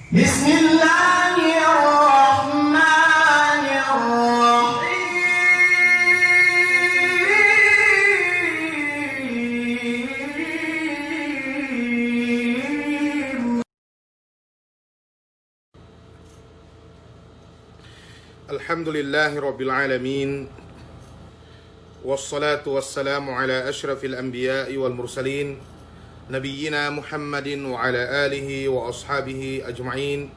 بسم الله الرحمن الرحيم. الحمد لله رب العالمين والصلاة والسلام على أشرف الأنبياء والمرسلين نبينا محمد وعلى آله وأصحابه أجمعين.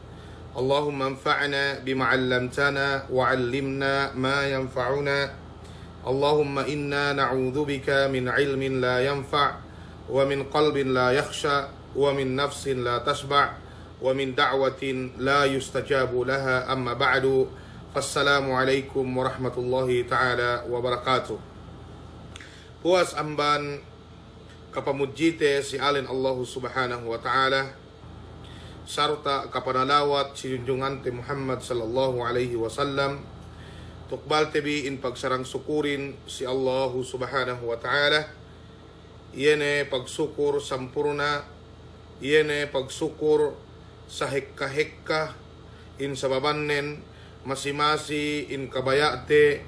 اللهم انفعنا بما علمتنا وعلمنا ما ينفعنا. اللهم إنا نعوذ بك من علم لا ينفع ومن قلب لا يخشى ومن نفس لا تشبع ومن دعوة لا يستجاب لها. أما بعد، Assalamualaikum warahmatullahi ta'ala wabarakatuh. Puas amban kapamujite si alin Allah subhanahu wa ta'ala sarta kapanalawat si junjungan ti Muhammad sallallahu alaihi wasallam tukbal tebi in pagsarang sukurin si Allah subhanahu wa ta'ala. Iene pagsukur sampurna, iene pagsukur sa hekka-hekka in sababannen masi-masi in kabayate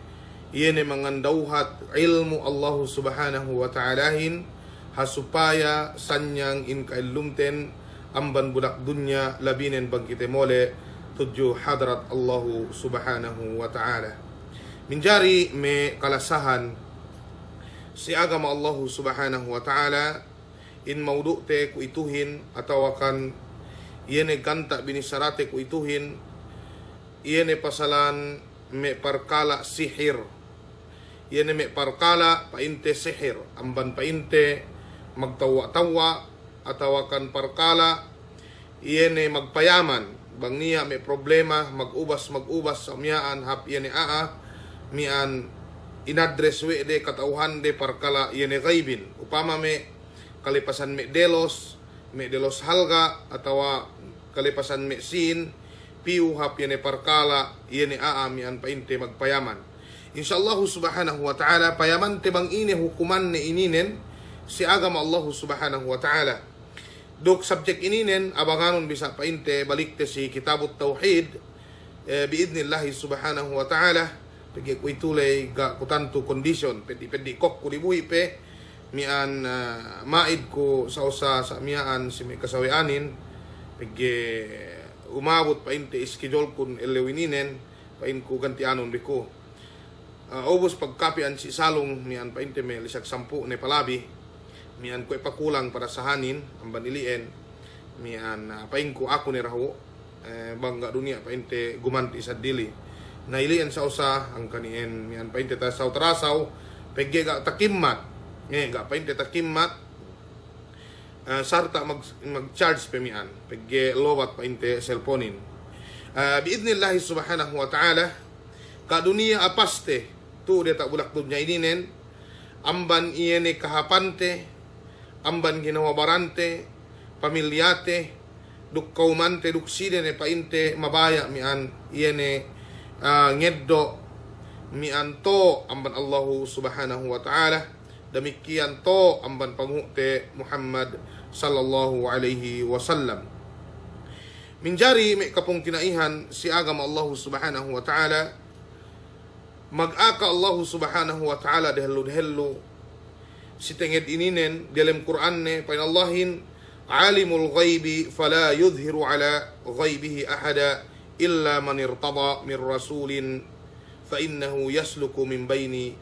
iene mangandauhat ilmu Allah subhanahu wa ta'alahin hasupaya sanyang in kailumten amban budak dunya labinen bangkite mole tuju hadrat Allah subhanahu wa ta'ala. Minjari me kalasahan si agama Allah subhanahu wa ta'ala in maudukte ku ituhin atawakan iene ganta binisarate ku ituhin iene pasalan me parkala sihir. Iene me parkala painte sihir. Amban painte magtawa-tawa atawakan parkala iene magpayaman. Bang niya me problema magubas sa miyaan hap iene mian inadres we de katauhan de parkala iene gaibin. Upama me kalipasan me delos halga atawa kalipasan me sin piu hap yene parkala yene mian painte magpayaman. Insyaallah subhanahu wa ta'ala payaman te bang ini hukuman ne ininen si agama Allah subhanahu wa ta'ala. Dok subjek ininen abanganon bisa painte balikte si kitabut tauhid biidnillah subhanahu wa ta'ala. Pagi ku itulay ga kutanto condition pedi kok ku dibuhi pe mian maid ko sa mian si may kasawianin pagi umabot painte iskidol kun elewininen pain ku gantianon biko obos pagkapian si salong mian painte me lisak 10 ne palabi mian ko ipakulang para sa hanin ang banilien mian pain ku ako ni raho bangga dunia painte gumanti sa dili nailian sa usa ang kanien mian painte ta sa tarasaw pegge ga takimmat ga painte takimmat sarta mag-charge pemian pagge lowat painte cellphonein biidnillahi subhanahu wa ta'ala kadunia apaste tu deta bulak dunya ininen amban iene kahapante amban ginawabarante pamilyate duk kaumante duk sidene painte mabaya mian iene ngeddo mian to amban Allah subhanahu wa ta'ala demikian to amban pangute Muhammad sallallahu alaihi wasallam. Minjari may kapong tinaihan si agama Allah subhanahu wa ta'ala mag-aka Allah subhanahu wa ta'ala dehelu si tenged ininen dalam Quran ne painallahin alimul ghaibi fala yudhiru ala ghaibihi ahada illa man irtada min rasulin fa innahu yasluku min baini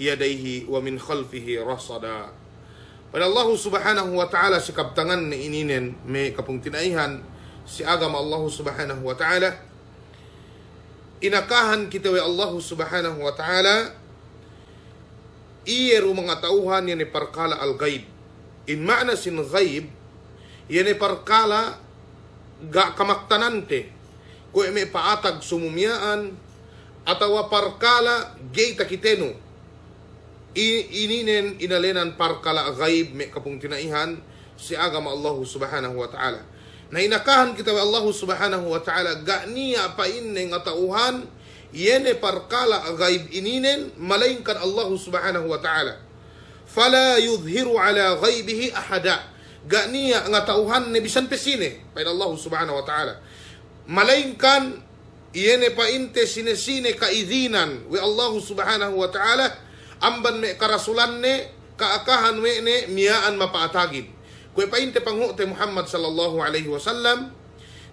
yadaihi wa min khalfihi rasada. Pada Allah subhanahu wa ta'ala si kaptangan na ininen may kapong tinaihan si agama Allah subhanahu wa ta'ala inakahan kita wa Allah subhanahu wa ta'ala iyeru mga tauhan yan parkala al-ghaib. In ma'na sin ghaib yan parkala ga kamaktanante kung may paatag sumumiyaan atawa parkala gay takiteno ininen inalenan parkala ghaib me kapung tinaihan si agama Allah subhanahu wa ta'ala na inakahan kita wa Allah subhanahu wa ta'ala ga niya painne nga tauhan yene parkala ghaib ininen malainkan Allah subhanahu wa ta'ala fala yudhiru ala ghaibihi ahada ganiya nga tauhan ni bisan pesine pa Allah subhanahu wa ta'ala. Malainkan iyene painte sinesine kaidinan we Allah subhanahu wa ta'ala amban me karasulan ne kaakahan we ne miyaan mapaatagin. Kwe painte panghuti Muhammad sallallahu alaihi wasallam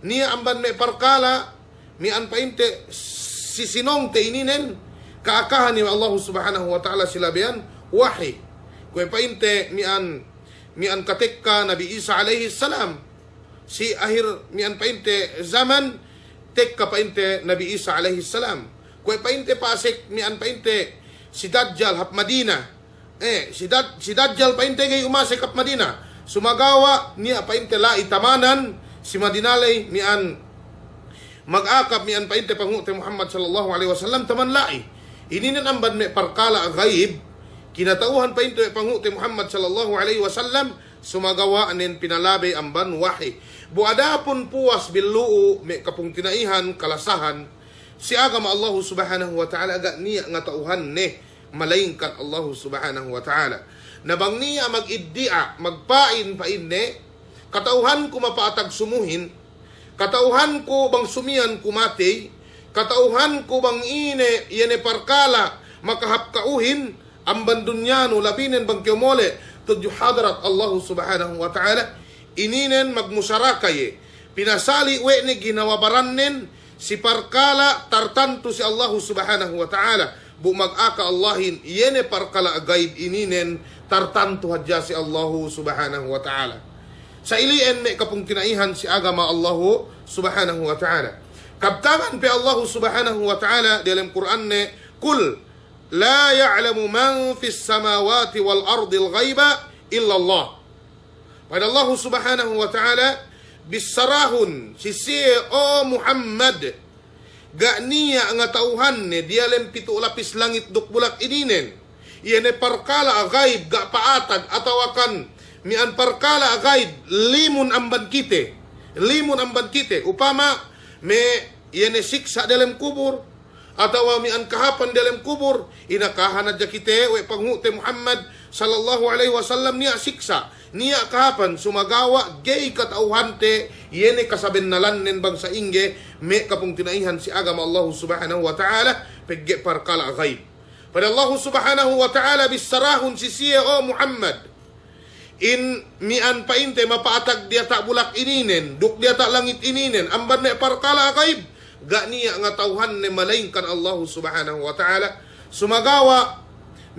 niya amban me parkala mian painte sisinong te ininen kaakahan ni Allah subhanahu wa ta'ala silabian wahi. Kwe painte mian katekka Nabi Isa alaihi salam si akhir mian painte zaman tekka painte Nabi Isa alaihi salam. Kwe painte pasik mian painte si Dajjal hap Madina. Si Dajjal painte gay umase kap Madina. Sumagawa niya painte la itamanan si Madinalay mian mag-akap mian painte panghuti Muhammad sallallahu alaihi wasallam taman lai. Ininan amban me parkala agayib kinatauhan painte panghuti Muhammad sallallahu alaihi wasallam sumagawa anin pinalabi amban wahi. Buadapun puas biluu me kapung tinaihan kalasahan si agama Allah subhanahu wa ta'ala aga niya nga tauhan ne malaingkat Allah subhanahu wa ta'ala. Nabang niya mag-iddia magpain pain ne katauhan ko mapaatag sumuhin, katauhan ko bang sumian kumati, katauhan ko bang ine yene parkala makahapkauhin amban dunyano labinen bang kiyomole tudyo hadarat Allah subhanahu wa ta'ala ininen magmusarakaye pinasali we ni ginawabarannen si parkala tartanto si Allah subhanahu wa ta'ala bu mag-aka Allahin yene parkala agayib ininen tartanto hadya si Allah subhanahu wa ta'ala. Sa ilien me kapung tinaihan si agama Allah subhanahu wa ta'ala. Kabtangan pe Allah subhanahu wa ta'ala dalam Quran ne kul la ya'lamu man fis samawati wal ardil ghaiba illa Allah. Pada Allah subhanahu wa ta'ala bisarahun si o Muhammad ga niya nga tauhan ne dialem pitu lapis langit duk bulak ininen yene parkala agaib ga paatag atawakan mian parkala agaib limun amban kite upama me yene siksa dalam kubur atawa mian kahapan dalam kubur inakahan adya kite we panghuti Muhammad sallallahu alaihi wasallam niya siksa niya kahapan sumagawa gay katauhante yene kasabennalan nen bangsa inge me kapung tinaihan si agama Allah subhanahu wa ta'ala pegge parkala ghaib. Pada Allah subhanahu wa ta'ala bisarahun sisiya o Muhammad in mian painte mapaatag dia tak bulak ininen duk dia tak langit ininen amban me parkala ghaib ga niya nga tauhan ne malaingkan Allah subhanahu wa ta'ala sumagawa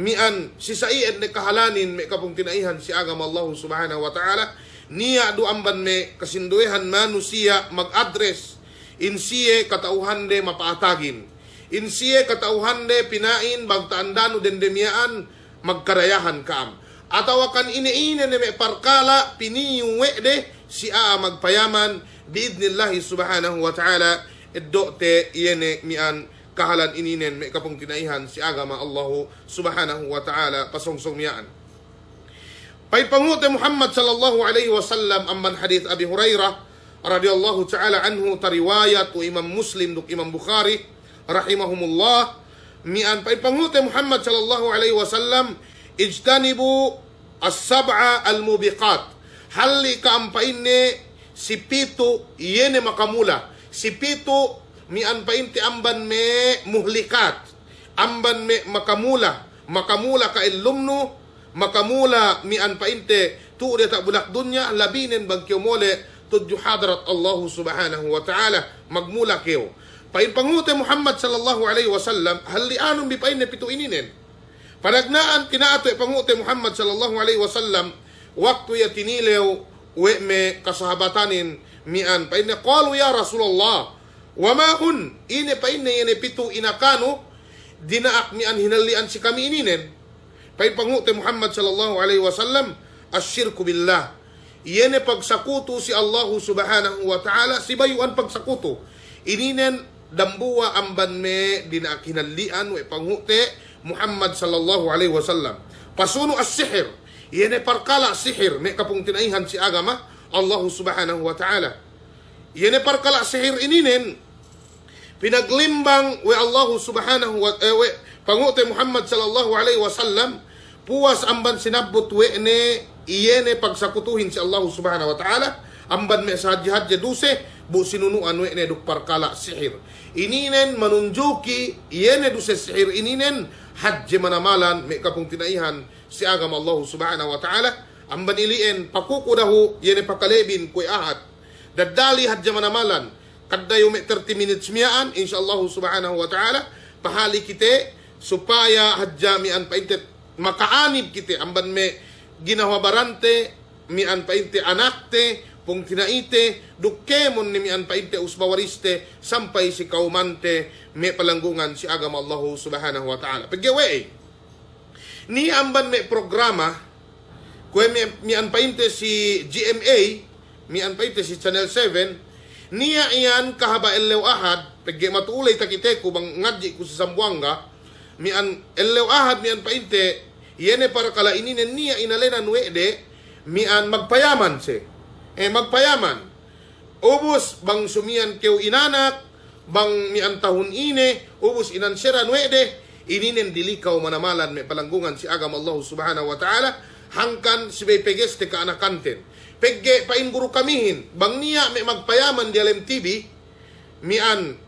mian sisaien ne kahalanin me kapung tinaihan si agama Allah subhanahu wa ta'ala niya du amban me kasinduehan manusia mag-address insiye katauhan de mapaatagin insiye katauhan de pinain bagtaandano dendemiaan magkarayahan kaam atawakan iniine ne me parkala piniyuwe de si magpayaman biidnillahi subhanahu wa ta'ala iddote yene mian kahalan ininen me kapung tinaihan si agama Allah subhanahu wa ta'ala pasungsong miyaan. Pay panghuti Muhammad sallallahu alaihi wasallam amman hadith Abi Hurairah radhiyallahu ta'ala anhu tariwayat o Imam Muslim duk Imam Bukhari rahimahumullah mian pay panghuti Muhammad sallallahu alaihi wasallam ijtanibu as-sab'a al-mubiqat halli kaampainne si pito yene makamula si pito mian painti amban me muhlikat amban me makamula ka ilumno makamula mian painte tuude ta bulak dunya labinen bagkyomole tudyo hadrat Allah subhanahu wa ta'ala magmula keo pain pangute Muhammad sallallahu alaihi wasallam halli anong bipain pito ininen panagnaan kinaato pangute Muhammad sallallahu alaihi wasallam waktu ya tinilew we me kasahabatanin mian pain qalu ya Rasulullah wama hun ine pa ine pito inakano dinaak mian hinalian si kami ininen pay panghuti Muhammad sallallahu alaihi wasallam asyirku billah yene pagsakuto si Allah subhanahu wa ta'ala si bayuan pagsakuto ininen dambuwa amban me dinaak hinalian we panghuti Muhammad sallallahu alaihi wasallam pasuno as-sihir yene parkala sihir me kapung tinaihan si agama Allah subhanahu wa ta'ala yene parkala sihir ininen pinaglimbang we Allah subhanahu wa pangute Muhammad sallallahu alaihi wasallam puwas amban sinabot we ne iyene pagsakutuhin si Allah subhanahu wa ta'ala, amban me sa hadya 12, bu sinunuan we ne duk parkala sihir. Ininen manunjuki, iyene 12 sihir ininen, hadya manamalan, me kapung tinaihan si agam Allah subhanahu wa ta'ala, amban ilien, pakukudahu, iyene pakalebin, kuy ahat, dadali hadya manamalan, kaddayo me 30 minutes miyaan, insyaallah subhanahu wa ta'ala, pahali kite, supaya hadya mian paintet, makaanib kite, amban me ginawabarante, mian painte anakte, pung tinaite, dukkemon ni mian painte usbawariste, sampay si kaumante, me palanggungan si agam Allah subhanahu wa ta'ala. Pagyawe, ni amban me programa, kwe mian painte si GMA, mian painte si Channel 7, niya iyan kahaba elew ahad, pagya matulay takite ko bang ngadji ko sa Zamboanga, mian elew ahad mian painte, yene para kala ininen niya inalena nuede, mian magpayaman si. Magpayaman. Ubus bang sumian kew inanak, bang mian tahun ine, ubus inansera nuede, ininen dilikaw manamalan may palanggungan si agam Allah subhanahu wa ta'ala, hangkan si bay peges te kaanakanten. Pegge pain guru kamihin, bang niya may magpayaman di Alem TV, mian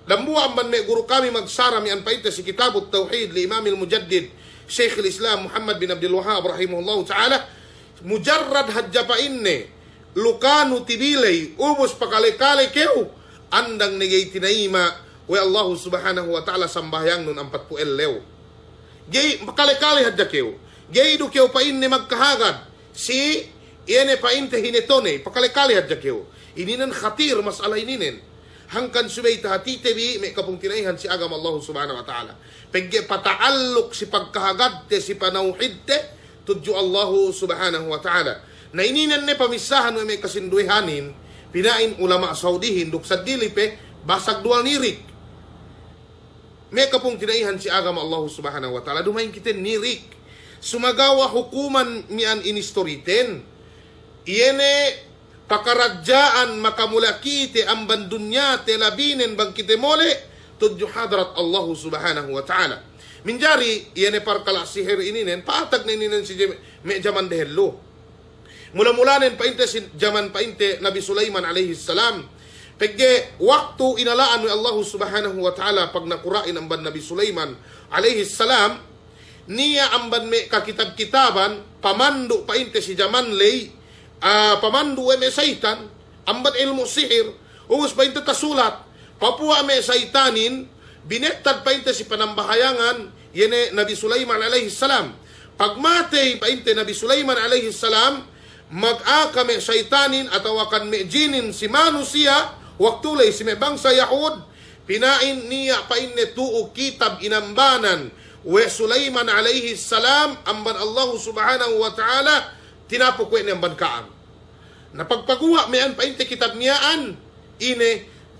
lambuan man may guru kami magsara mian paita si Kitabut Tauhid li Imam al-Mujaddid Syekh al-Islam Muhammad bin Abdul Wahhab rahimahullah ta'ala, mujarrad hadja pa inne, lukanu tibilay, ubos pakale-kale kew, andang nagay tinaima, we Allah subhanahu wa ta'ala sambahyang nun 40 lew. Gay, pakale-kale hadja kew, gay do kew pa inne magkahagad, si, iene pa inte hinetone, pakale-kale hadja kew, ininan khatir masala ininen, hangkan subay tahatitebi, may kapong tinaihan si agam Allah subhanahu wa ta'ala. Pagge pataalok si pagkahagad te si panauhid te, tudyo Allah subhanahu wa ta'ala. Na ininan ne pamisahan na may kasinduhanin, pinain ulama Saudihin, duk sa dilipe, basag dual nirik. May kapong tinaihan si agam Allah subhanahu wa ta'ala, dumayin kitin nirik. Sumagawa hukuman mian inistoriten. Iyene, pakaradyaan makamulakite ang bandunya te labinen bang kite mole tudyo hadrat Allah subhanahu wa ta'ala. Minjari, iyan parkala sihir ininen, paatag na ininen si me jaman dehello. Mula-mulanen painte si jaman painte Nabi Sulaiman alayhi salam. Pagge, waktu inalaan ni Allah subhanahu wa ta'ala pag nakurain ang ban Nabi Sulaiman alayhi salam, niya ang ban me kakitab-kitaban, pamando painte si jaman lay, pamandu me saitan, ambat ilmu sihir, uus pa inte tasulat, papua me saitanin, binettad pa inte si panambahayangan, yene Nabi Sulaiman alayhi salam. Pagmatay pa inte Nabi Sulaiman alayhi salam, mag-aka me saitanin at awakan me jinin si manusia, waktulay si me bangsa Yahud, pinain niya pa inne tuo kitab inambanan, we Sulaiman alayhi salam, amban Allah subhanahu wa ta'ala, tinapukwe niyang bankaan. Napagpaguwa, mayan pa inte kitab niyaan, ine,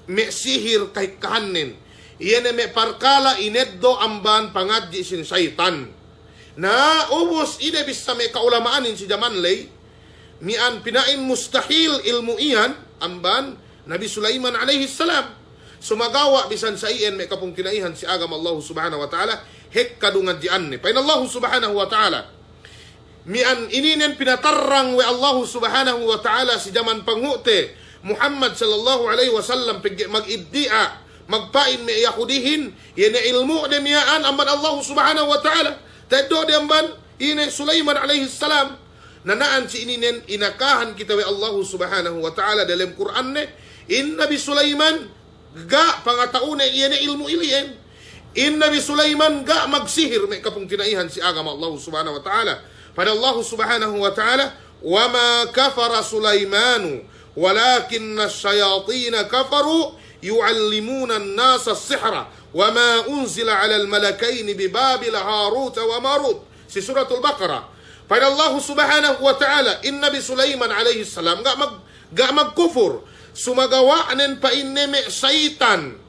me sihir kahit kahanin. Ine me parkala, ineddo amban pangadji sin saitan. Na ubos, ine bisa me kaulamaanin si Jamanlay, mian pinain mustahil ilmu iyan, amban, Nabi Sulaiman alayhi salam. Sumagawa, bisan sa iyan, me kapong tinaihan si agam Allah subhanahu wa ta'ala, hek kadungan diyan ni. Pain Allah subhanahu wa ta'ala, mian ininen pinatarrang we Allah subhanahu wa ta'ala si jaman panghute Muhammad sallallahu alaihi wasallam mag-iddia magpain me Yahudihin yene ilmu de miyaan amban Allah subhanahu wa ta'ala taddo de amban ine Sulaiman alaihi salam nanaan si ininen inakahan kita we Allah subhanahu wa ta'ala dalam Quran ne in Nabi Sulaiman ga pangataune yene ilmu ilien in Nabi Sulaiman ga magsihir me kapung tinaihan si agama Allah subhanahu wa ta'ala. Pada Allah subhanahu wa ta'ala, وَمَا كَفَرَ سُلَيْمَانُ وَلَكِنَّ الشَّيَاطِينَ كَفَرُوا يُعَلِّمُونَ النَّاسَ السِّحْرَ وَمَا أُنزِلَ عَلَى الْمَلَكَيْنِ بِبَابِلَ هَارُوتَ وَمَارُوتَ si suratul Baqarah. Pada Allah subhanahu wa ta'ala, in Nabi Sulaiman alayhi salam, ga magkufur, sumagawaanin pa inne me saitan.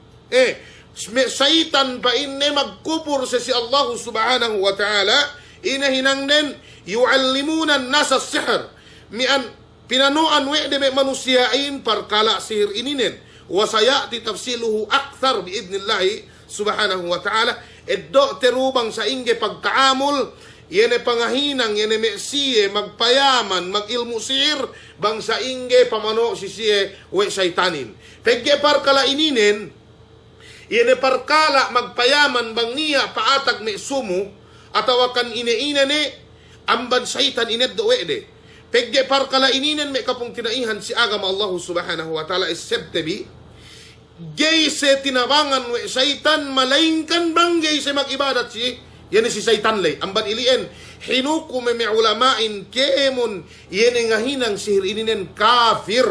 Me saitan pa inne magkufur sa si Allah subhanahu wa ta'ala, inahinang den, yu'allimuna nasa sihr, mian pinanuan we'de me manusiain parkala sihir ininen, wasayati tafsiluhu akthar biidnillahi subhanahu wa ta'ala, eddo terubang sa inge pagtaamul, yene pangahinang, yene siye, magpayaman, magilmu sihir, bang sa inge pamano si siye, we saytanin. Pegge parkala ininen, yene parkala magpayaman, bang niya paatag me sumu, atawakan ine-ine ne, amban saytan ined do de. Pegge parkala ininen me kapong tinaihan si agama Allah subhanahu wa ta'ala isebtebi, gay se tinabangan we saytan, malaingkan bang gay se mag-ibadat si, yan si saytan lay. Amban ilien, hinuku me ulamain keemon, yan nga hinang sihir ininen kafir.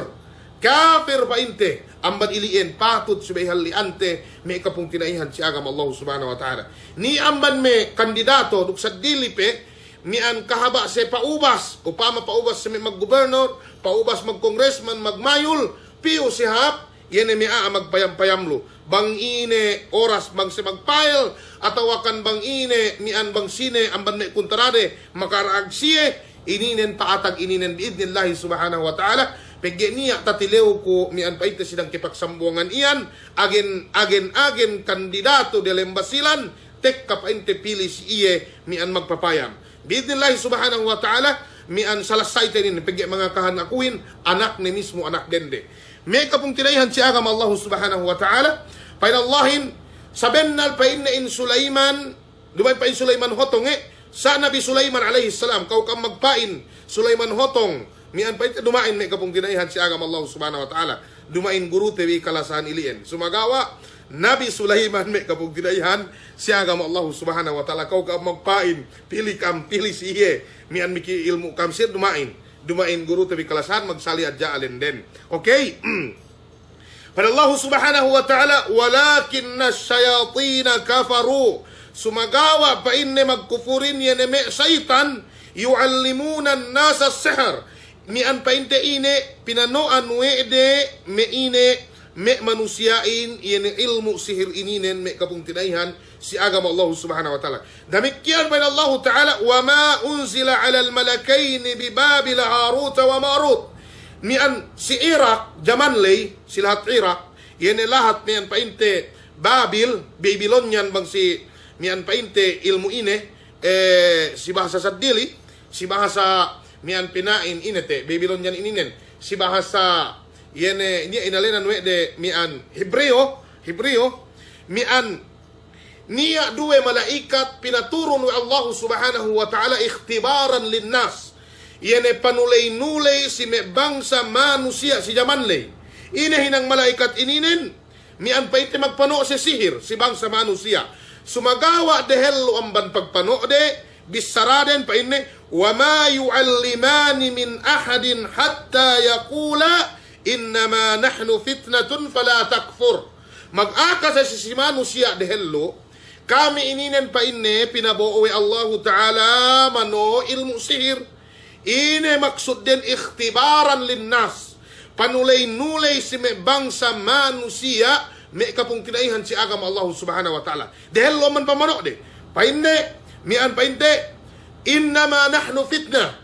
Kafir pa inte. Amban ilien, patut subihal liante, may kapong tinaihan si agam Allah subhanahu wa ta'ala. Ni amban me kandidato, duk sa dilipe, mi an kahaba se paubas, upama paubas se may mag-gobernor, paubas mag-congressman, magmayul, piyo si hap, yan mi magpayam-payamlo. Bang ine oras bang si magpile atawakan bang ine mian bang sine amban may kuntarade makaraag siye ininen paatag ininen biidnillahi subhanahu wa ta'ala pegge niya tatilew ko mian paite sidang kipagsambuangan iyan agen kandidato de lembasilan tek kapainte pili si iye mian magpapayam biidnillahi subhanahu wa ta'ala mian salasay tenin pegge mga kahanakuin anak ni mismo anak dende may kapong tinayhan si agam Allah subhanahu wa ta'ala painallahin sabennal painnain Sulaiman dumay pain Sulaiman hotong sa Nabi Sulaiman alayhi salam kau kam magpain Sulaiman hotong mian pain dumain may kapong tinayhan si agam Allah subhanahu wa ta'ala dumain guru tewi kalasan ilien sumagawa Nabi Sulaiman may kapong tinayhan si agam Allah subhanahu wa ta'ala kau kam magpain pilih siye mian miki ilmu kam sir dumain guru tabi kalasan magsali adja alen den. Okay? Pada Allah subhanahu wa ta'ala walakinna syayatina kafaru sumagawa pa inne magkufurin yan me saytan yuallimuna nasa sihr mian pa inte ine pinanoan wede me ine me manusiain yan ilmu sihir ininen me kapung tinaihan si agama Allah subhanahu wa ta'ala. Demikian pada Allah ta'ala wa ma unzila ala al-malakain bi Babil Harut wa Marut. Mian si Iraq jamanlay si lahat Iraq yan lahat mian painte Babil Babylonian bang si mian painte ilmu ine si bahasa sadili si bahasa mian pinain inete Babylonian ininen si bahasa yan niya inalinan we de mian Hebreo mian niya duwe malaikat pinaturun wa Allah subhanahu wa ta'ala ikhtibaran linnas. Yene panulay-nulay si me bangsa manusia si jamanlay. Inahinang malaikat ininin mian pa iti magpano si sihir si bangsa manusia. Sumagawa dehel amban pagpano de bisaraden pa inne wa ma yu'allimani min ahadin hatta yaqula innama nahnu fitnatun fala takfur. Mag-aka sa si manusia dehello kami ininen pa inne pinabuoy Allah Ta'ala mano ilmu sihir. Ine maksud din ikhtibaran linnas. Panulay-nulay si me bangsa manusia me kapong tinaihan si agam Allah Subhanahu wa Ta'ala. Dahil lo man pamano de. Painde, mian painde, innama nahnu fitna.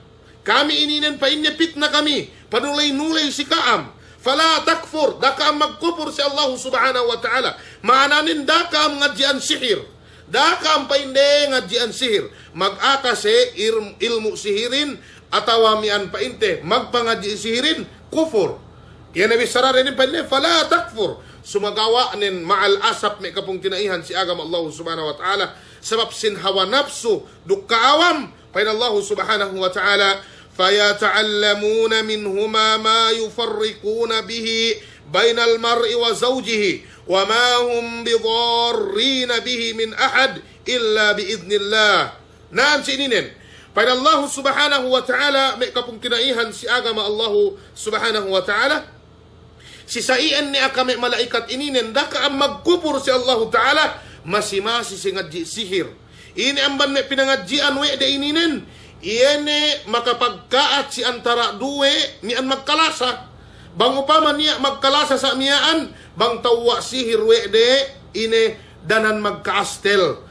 Kami ininen pa inne fitna kami. Panulay-nulay si kaam. Fala takfur. Daka ang magkupur si Allah Subhanahu wa Ta'ala. Maananin daka ang ngadjian sihir. Daka ang painde ngadjian sihir. Mag-aka se ilmu sihirin atawa mian painte magpangadji sihirin kufur. Yan nabi sararin painde fala takfur. Sumagawa nin ma'al asap may kapong tinaihan si agam Allah Subhanahu wa Ta'ala sabab sin hawa nafsu dukkaawam pain Allah Subhanahu wa Ta'ala فَيَتَعَلَّمُونَ مِنْهُمَا مَا يُفَرِّقُونَ بِهِ بَيْنَ الْمَرْءِ وَزَوْجِهِ وَمَا هُمْ بِضَارِّينَ بِهِ مِنْ أَحَدٍ إِلَّا بِإِذْنِ اللَّهِ. Naam si ininen. Pada Allah Subhanahu wa Ta'ala may kapong kinaihan si agama Allah Subhanahu wa Ta'ala si saian ni akame malaikat ininen daka ang magkupur si Allah Ta'ala masimasi si ngadji sihir. Ini amban may pinangadjian we de ininen iyene makapagkaat si antara duwe nian magkalasa. Bang upama niya magkalasa sa miyaan, bang tawa sihir we de ine danan magkaastel.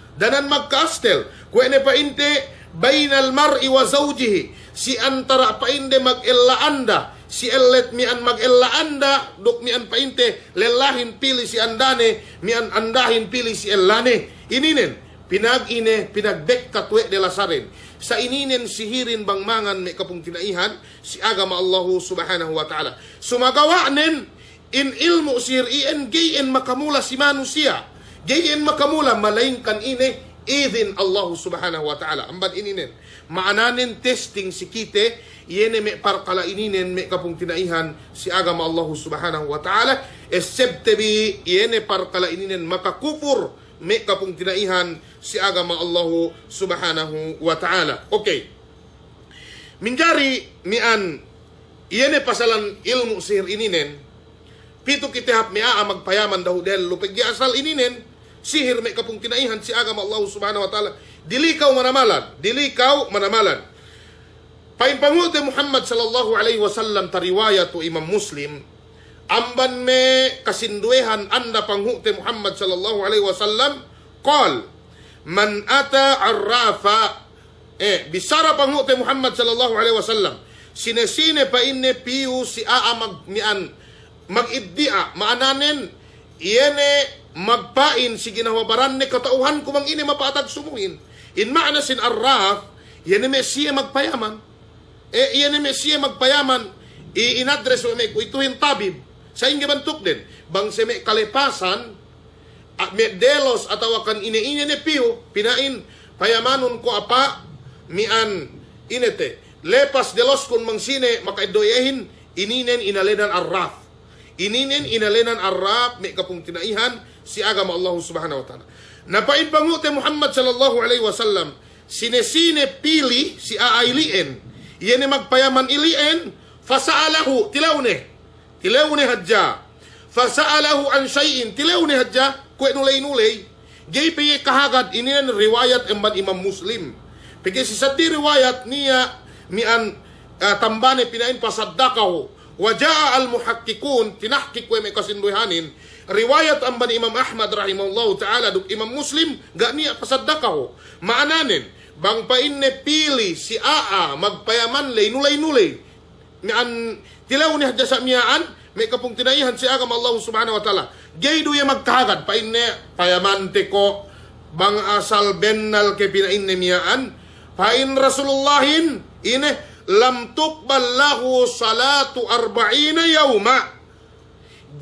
Kuwene pa inte bainal mar'i wa zawjihi. Si antara pa inte mag-ilaanda. Si ellet mian mag-ilaanda, dok mian pa inte lelahin pili si andane, mian andahin pili si ellane. Ininen pinag-ine, pinagdekkat we de lasarin. sa ininen sihirin bang mangan may kapung tinaihan si agama Allahu subhanahu wa ta'ala. Sumagawa nen in ilmu sihir ien gayen makamula si manusia. Gayen makamula malaing kan ine idin Allahu subhanahu wa ta'ala. Amban ininen. Maananen testing si kite yene me parkala ininen me kapung tinaihan si agama Allahu subhanahu wa ta'ala. Except bi yene parkala ininen makakufur may kapung tinaihan si agama Allahu subhanahu wa ta'ala. Okay. Minjari mian iyene pasalan ilmu sihir ininen pito kitihap miaa magpayaman daw dahil lupig asal ininen sihir may kapung tinaihan si agama Allahu subhanahu wa ta'ala. Dilikaw manamalan. Paimpanguti Muhammad sallallahu alaihi wasallam tariwayat to Imam Muslim amban me kasinduehan anda panghuti Muhammad sallallahu alaihi wasallam qal man ata arrafa bisara panghuti Muhammad sallallahu alaihi wasallam sinesine pa inne piu si aamag mian magiddia maananen iyene magpain si ginawabaran ni katauhan kumang ini mapatag sumuhin in maana sin arraf iyene me siya magpayaman iyene me siya magpayaman i-inadres o may kuituhin tabib sa inyo bantuk din, bang se may kalipasan, at may delos atawakan ine-ine ni piyo, pinain, payamanon ko apa, mian, inete, lepas delos kun mang sine, makaidoyehin, ininen inalenan arraf. Ininen inalenan arraf, may kapung tinaihan, si agama Allah subhanahu wa ta'ala. Napain pangute Muhammad sallallahu alaihi wasallam, sinesine pili, si aailien, iyan magpayaman ilien, fasaalahu, tilawne hadja. Fasaalahu an shay'in. Tilawne hadja. Kwe nulay-nulay. Gay piye kahagad. Ininan riwayat emban Imam Muslim. Pagay si sati riwayat niya mian tambane pinain pasaddakaw. Wajaa al-muhakkikun. Tinahkik kwe may kasinduhanin. Riwayat emban Imam Ahmad rahimahullah ta'ala. Duk Imam Muslim. Ga niya pasaddakaw. Maananin. Bang painne pili si aa magpayaman lay nulay-nulay. Mian tilawne hadja sa miyaan may kapung tinaihan si agama Allah subhanahu wa ta'ala. Gay do ya magkagad pa inne payamante ko bang asal bennal ke pinain ne miyaan pa in Rasulullahin ine lam tuqbal lahu salatu 40 yawma.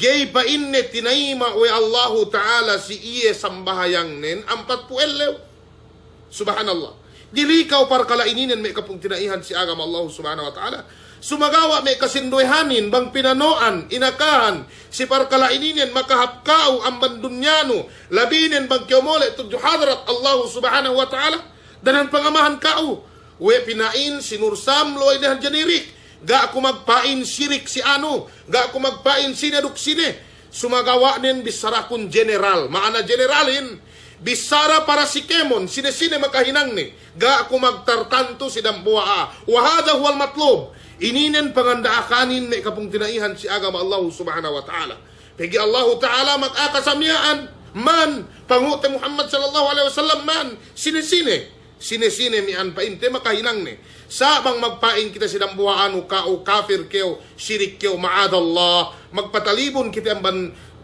Gay pa inne tinaima we Allah ta'ala si iye sambahayang nen 40 subhanallah. Dilikaw par kalaininen may kapung tinaihan si agama Allah subhanahu wa ta'ala. Sumagawa may kasinduhanin bang pinanoan, inakahan, si parkalaininin makahapkao ang bandunyano, labinin bang kiyomole tudyo hadrat Allah subhanahu wa ta'ala, danan pangamahan kao, we pinain sinursam loy dahan janirik, ga ako magpain sirik si ano, ga ako magpain sinaduk sine, sumagawa nin bisara kun general, maana generalin, bisara para si kemon, sine-sine makahinang ni, ga ako magtartanto si dambuaa, wahada huwal matlub, ininen pangandaakanin may kapung tinaihan si agama Allah subhanahu wa ta'ala. Pagi Allah ta'ala mag-akasamyaan man, pangute Muhammad sallallahu alaihi wasallam man, sine-sine mian painte makahinang ni. Sabang magpain kita sidang buhaan o kafir keo, syirik keo, ma'adallah, magpatalibon kita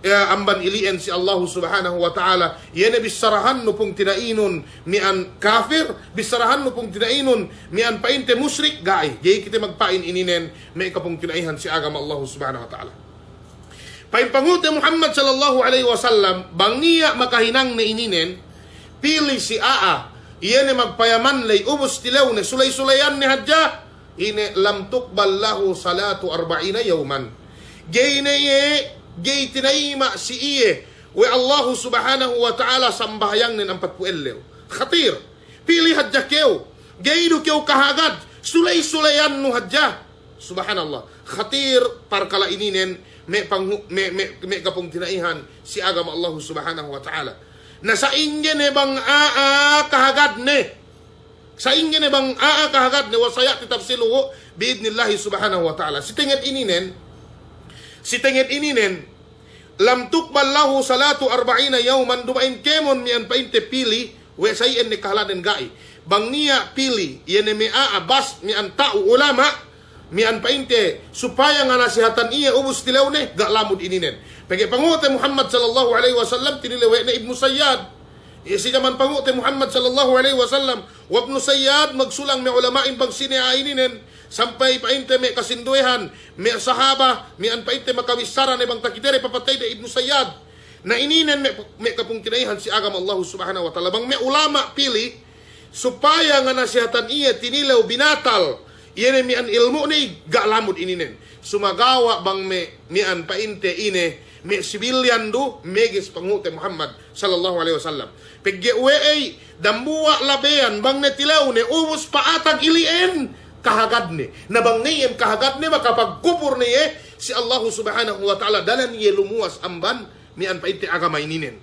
amban ilien si Allah subhanahu wa ta'ala. Yan bisarahan no pong tinainon mian kafir, bisarahan no pong tinainon mian painte musyrik, gay kita magpain ininen may kapong tinaihan si agama Allah subhanahu wa ta'ala. Paimpangute Muhammad sallallahu alaihi wasallam bang niya makahinang na ininen pili si aa iyan magpayaman lay ubos tilaw na sulay-sulayan ni hadja ine lam tuqbal lahu salatu 40 yawman. Gay na gay tinaima si iye we Allah subhanahu wa ta'ala sambahayang nin 40 khatir pili hadja keo gay do keo kahagad sulay-sulayan no hadja subhanallah khatir parkala ininen me kapong tinaihan si agama Allah subhanahu wa ta'ala na sa inyo bang kahagad ne sa inyo bang kahagad ne wasaya titafsiluhu biidnillahi subhanahu wa ta'ala si tingit ininen lam tuqbal lahu salatu 40 yawman dumain kemon mian painte pili we sayen ni kahaladen gai bang niya pili yene mi abas mian tao ulama mian painte supaya nga nasihatan iya ubus tilaw ne ga lamud ininen pagi pangute Muhammad sallallahu alaihi wasallam tinilewe na Ibnu Sayyad Isi naman panguti Muhammad sallallahu alaihi wasallam, wabnu sayyad magsulang may ulamain bang siniaininen, sampay painte may kasinduhan, may sahaba, may anpainte makawisaran ibang takidere papatay de ibnu sayyad. Na ininen may kapung tinaihan si agam Allah subhanahu wa ta'ala. Bang may ulama pili, supaya nga nasihatan iya tinilaw binatal, iyan may an ilmu ni galamod ininen. Sumagawa bang may an painte ine, may sibilyan do, megis panguti Muhammad sallallahu alaihi wasallam. Paggewe dambuwa labean bang netilaw ni ubos paatag ilien kahagad ni. Nabang ngayem kahagad ni makapagkupur ni si Allah subhanahu wa ta'ala dalan niya lumuwas amban mian pa iti agamay ninin.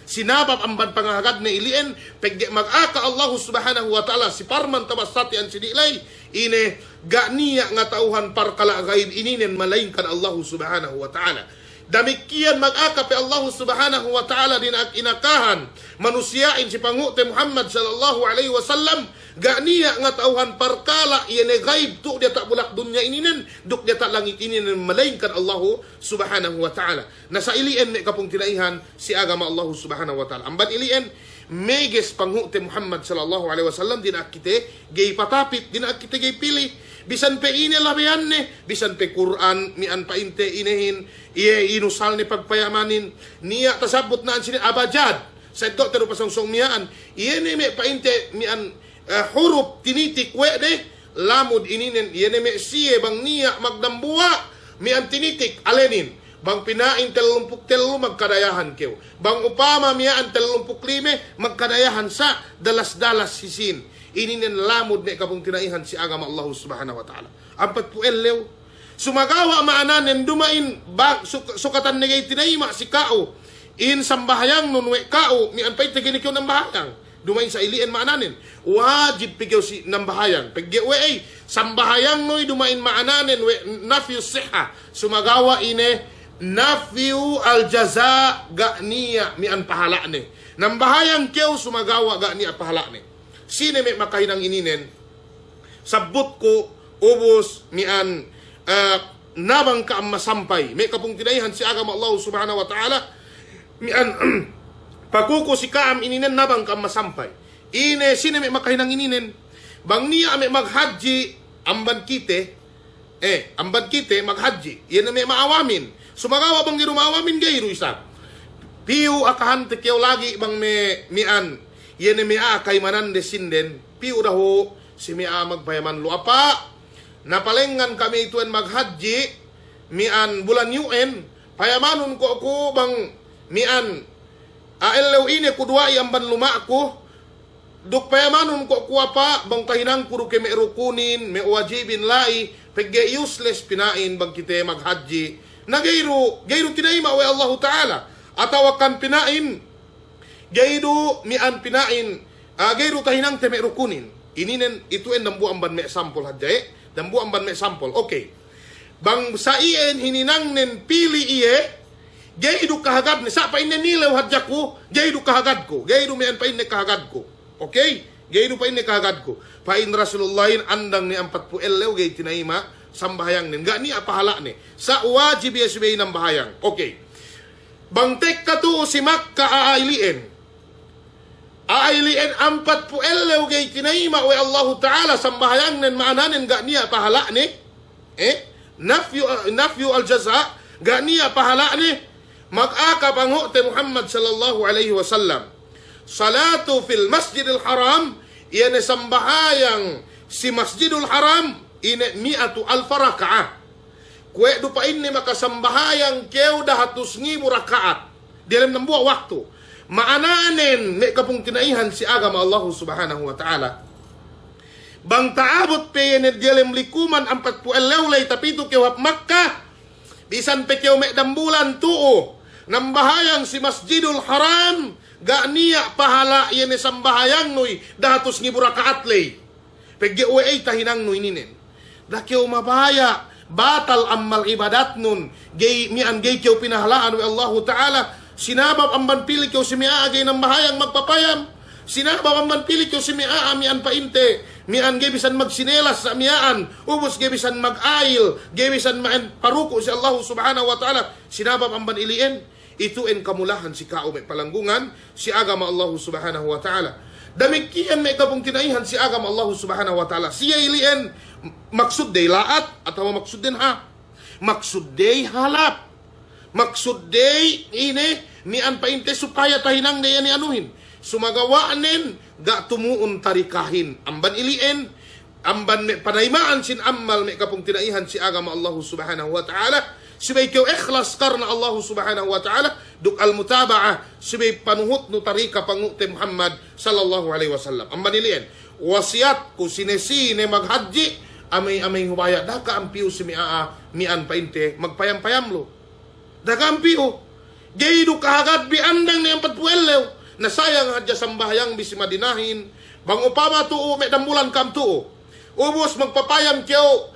Sinabab amban pangahagad na ilien, pagge mag-aka Allah subhanahu wa ta'ala, si parman tabasati ang sinilay, ine, ganiya nga tauhan parkala gaib ininin malayin kan Allah subhanahu wa ta'ala. Damikian mag-aka pe Allah subhanahu wa ta'ala din ang inakahan, manusyain si panguti Muhammad sallallahu alaihi wasallam, ganiya nga tauhan parkala, ine gaib, tuk dia tak bulak dunya ininin, duk dia tak langit ininin malayin kan Allah subhanahu wa ta'ala. Nasa ilien may kapong tinaihan si agama Allah subhanahu wa ta'ala. Amban ilien, meges panguti Muhammad sallallahu alaihi wasallam, din akite, gay patapit, din akite gay pili, bisan pe ine labihan ne, bisan pe Quran, mian pa inte inehin, iye inusal ni pagpayamanin, niya tasabot na ang sinin, abajad, sa ito, pero pasongsong miyaan, iye ni may pa inte, mian, huruf, tinitik, de, lamod ininin, iye ni may siye, bang niya magdambuwa, mian tinitik, alenin, bang pinain 33 magkadayahan kew. Bang upama miyaan 35 magkadayahan sa dalas-dalas sisin. Ininin lamod ni kapong tinaihan si agama Allah subhanahu wa ta'ala. Ampat po elew. Sumagawa maananen dumain bag sukatan ni gay tinaima si kao. In sambahayang nunwe kao mian pa'y taginikyo ng bahayang. Dumain sa ilien maananen. Wajib pigyaw si ng bahayang. Pagyaw sambahayang noy dumain maananen nafyu siha. Sumagawa ine nafyu al-jaza ga'niya mian pahala ni. Nang bahayang kew sumagawa ga'niya pahala ni. Sine may makahinang ininen, sabot ko, ubos, mian, nabang ka ang masampay. May kapong tinaihan si agama Allah subhanahu wa ta'ala, mian, pakuko si kaam ininen, nabang ka ang masampay. Ine, sine may makahinang ininen, bang niya may maghadji, amban kite, amban kite, maghadji, yan na may maawamin. Sumagawa bang girumaawamin gayro isa. Piyo akahan tekyaw lagi bang mian, yan ni Mia kay manan desinden, piu daho si Mia magpayaman luapa. Napalengan kami ituan maghadji, mian bulan UN, payamanon ko ako bang mian, aelew ini kudwa iamban luma ako, duk payamanon ko ako apa, bang tahinang kuro ke merukunin, me wajibin lai, pagge useless pinain bang kita maghadji, na gayro tinaima wa Allah Ta'ala, atawakan pinain, gaydo mian pinain, gaydo tahinang teme rukunin. Ininen ituen dambu amban me sampol hadjay, dambu amban me sampol. Okay. Bang sa ien hininang nen pili iye, gaydo kahagad ni sa pa inen nilaw hadjak ko, gaydo kahagad ko. Gaydo mian pa inen kahagad ko. Okay? Gaydo pa inen kahagad ko. Pa in Rasulullahin andang ni 40 elew gay tinaima sambahayang nen. Ga ni apahala ni. Sa wajib yasbay ng bahayang. Okay. Bang tek katu si Makka aailien. Ailien 40 elew gay tinaima wa Allah Ta'ala sambahayang nen maananen ga niya pahala ni nafyu al-jaza ga niya pahala ni mag-aka panguti Muhammad sallallahu alaihi wasallam salatu fil masjidil haram iyan sambahayang si masjidul haram ine 100,000 raka'ah kwe do pa inni makasambahayang kew dahatus 1,000 rakaat dalam ng buwa waktu. Maananen may kapong tinaihan si agama Allah subhanahu wa ta'ala. Bang taabot pe yened gelem likuman 40 lay tapito kewap Makkah. Bisan pe kew may dambulan tuo. Nambahayang si Masjidul Haram. Ga niya pahala yene sambahayang noy dahatos ngi burakaat lay. Pegge uwe tahinang noy ninen. Da kew mabaya. Batal amal ibadat nun. Gay mian gay kew pinahalaan wa Allah Ta'ala. Sinabab ang manpili ko si Mia agay ng bahayang magpapayam. Sinabab ang manpili ko si Mia mian painte. Mian gebisan magsinelas sa miaan. Ubos gebisan mag-ail. Gebisan maan paruko si Allah subhanahu wa ta'ala. Sinabab ang banilien. Ituin kamulahan si kao may palanggungan, si agama Allah subhanahu wa ta'ala. Damikian may kapong tinaihan si agama Allah subhanahu wa ta'ala. Siya ilien, maksud day laat, atau maksud din ha. Maksud day halap. Maksud day ini, mian painte supaya tahinang day ni anuhin. Sumagawaanin, ga tumuon tarikahin. Amban ilien, amban may panaymaan sin ammal may kapong tinaihan si agama Allah subhanahu wa ta'ala. Sibay kayo ikhlas karna Allah subhanahu wa ta'ala duk al-mutaba'ah sibay panuhot no tarika pangukte Muhammad sallallahu alaihi wasallam. Amban ilien, wasiat ko sinesine maghadji amay hubaya daka ampiyo si mian painte magpayam-payamlo. Daka ampiyo. Gaydo kahagad bi andang ni 40 na sayang hadya sambahayang bisi madinahin. Bang upama tuo may dambulan kam tuo. Ubos magpapayam kiyo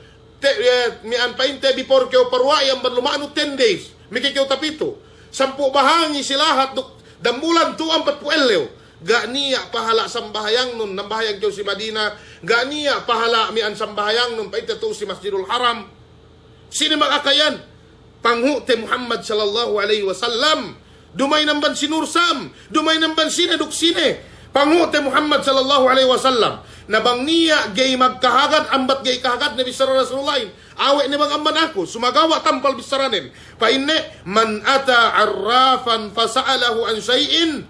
mian painte before kiyo parway ang lumano 10 days. Miki kiyo tapito. 10 bahangi silahat dambulan tuo 40. Ganiya pahala sambahayang nun nambahayang kiyo si Madina. Ganiya pahala mian sambahayang nun painte tuo si Masjidul Haram. Sino makakayan? Panghute Muhammad sallallahu alaihi wasallam. Dumay namban sinursam, dumay namban sineduk sine. Panghute Muhammad sallallahu alaihi wasallam. Nabang niya gay magkahagad, ambat gay kahagad na bisara Rasulullah. Awe ni bang amman ako, sumagawa tampal bisaranin. Painne, man ata arrafan fasa'alahu an shay'in,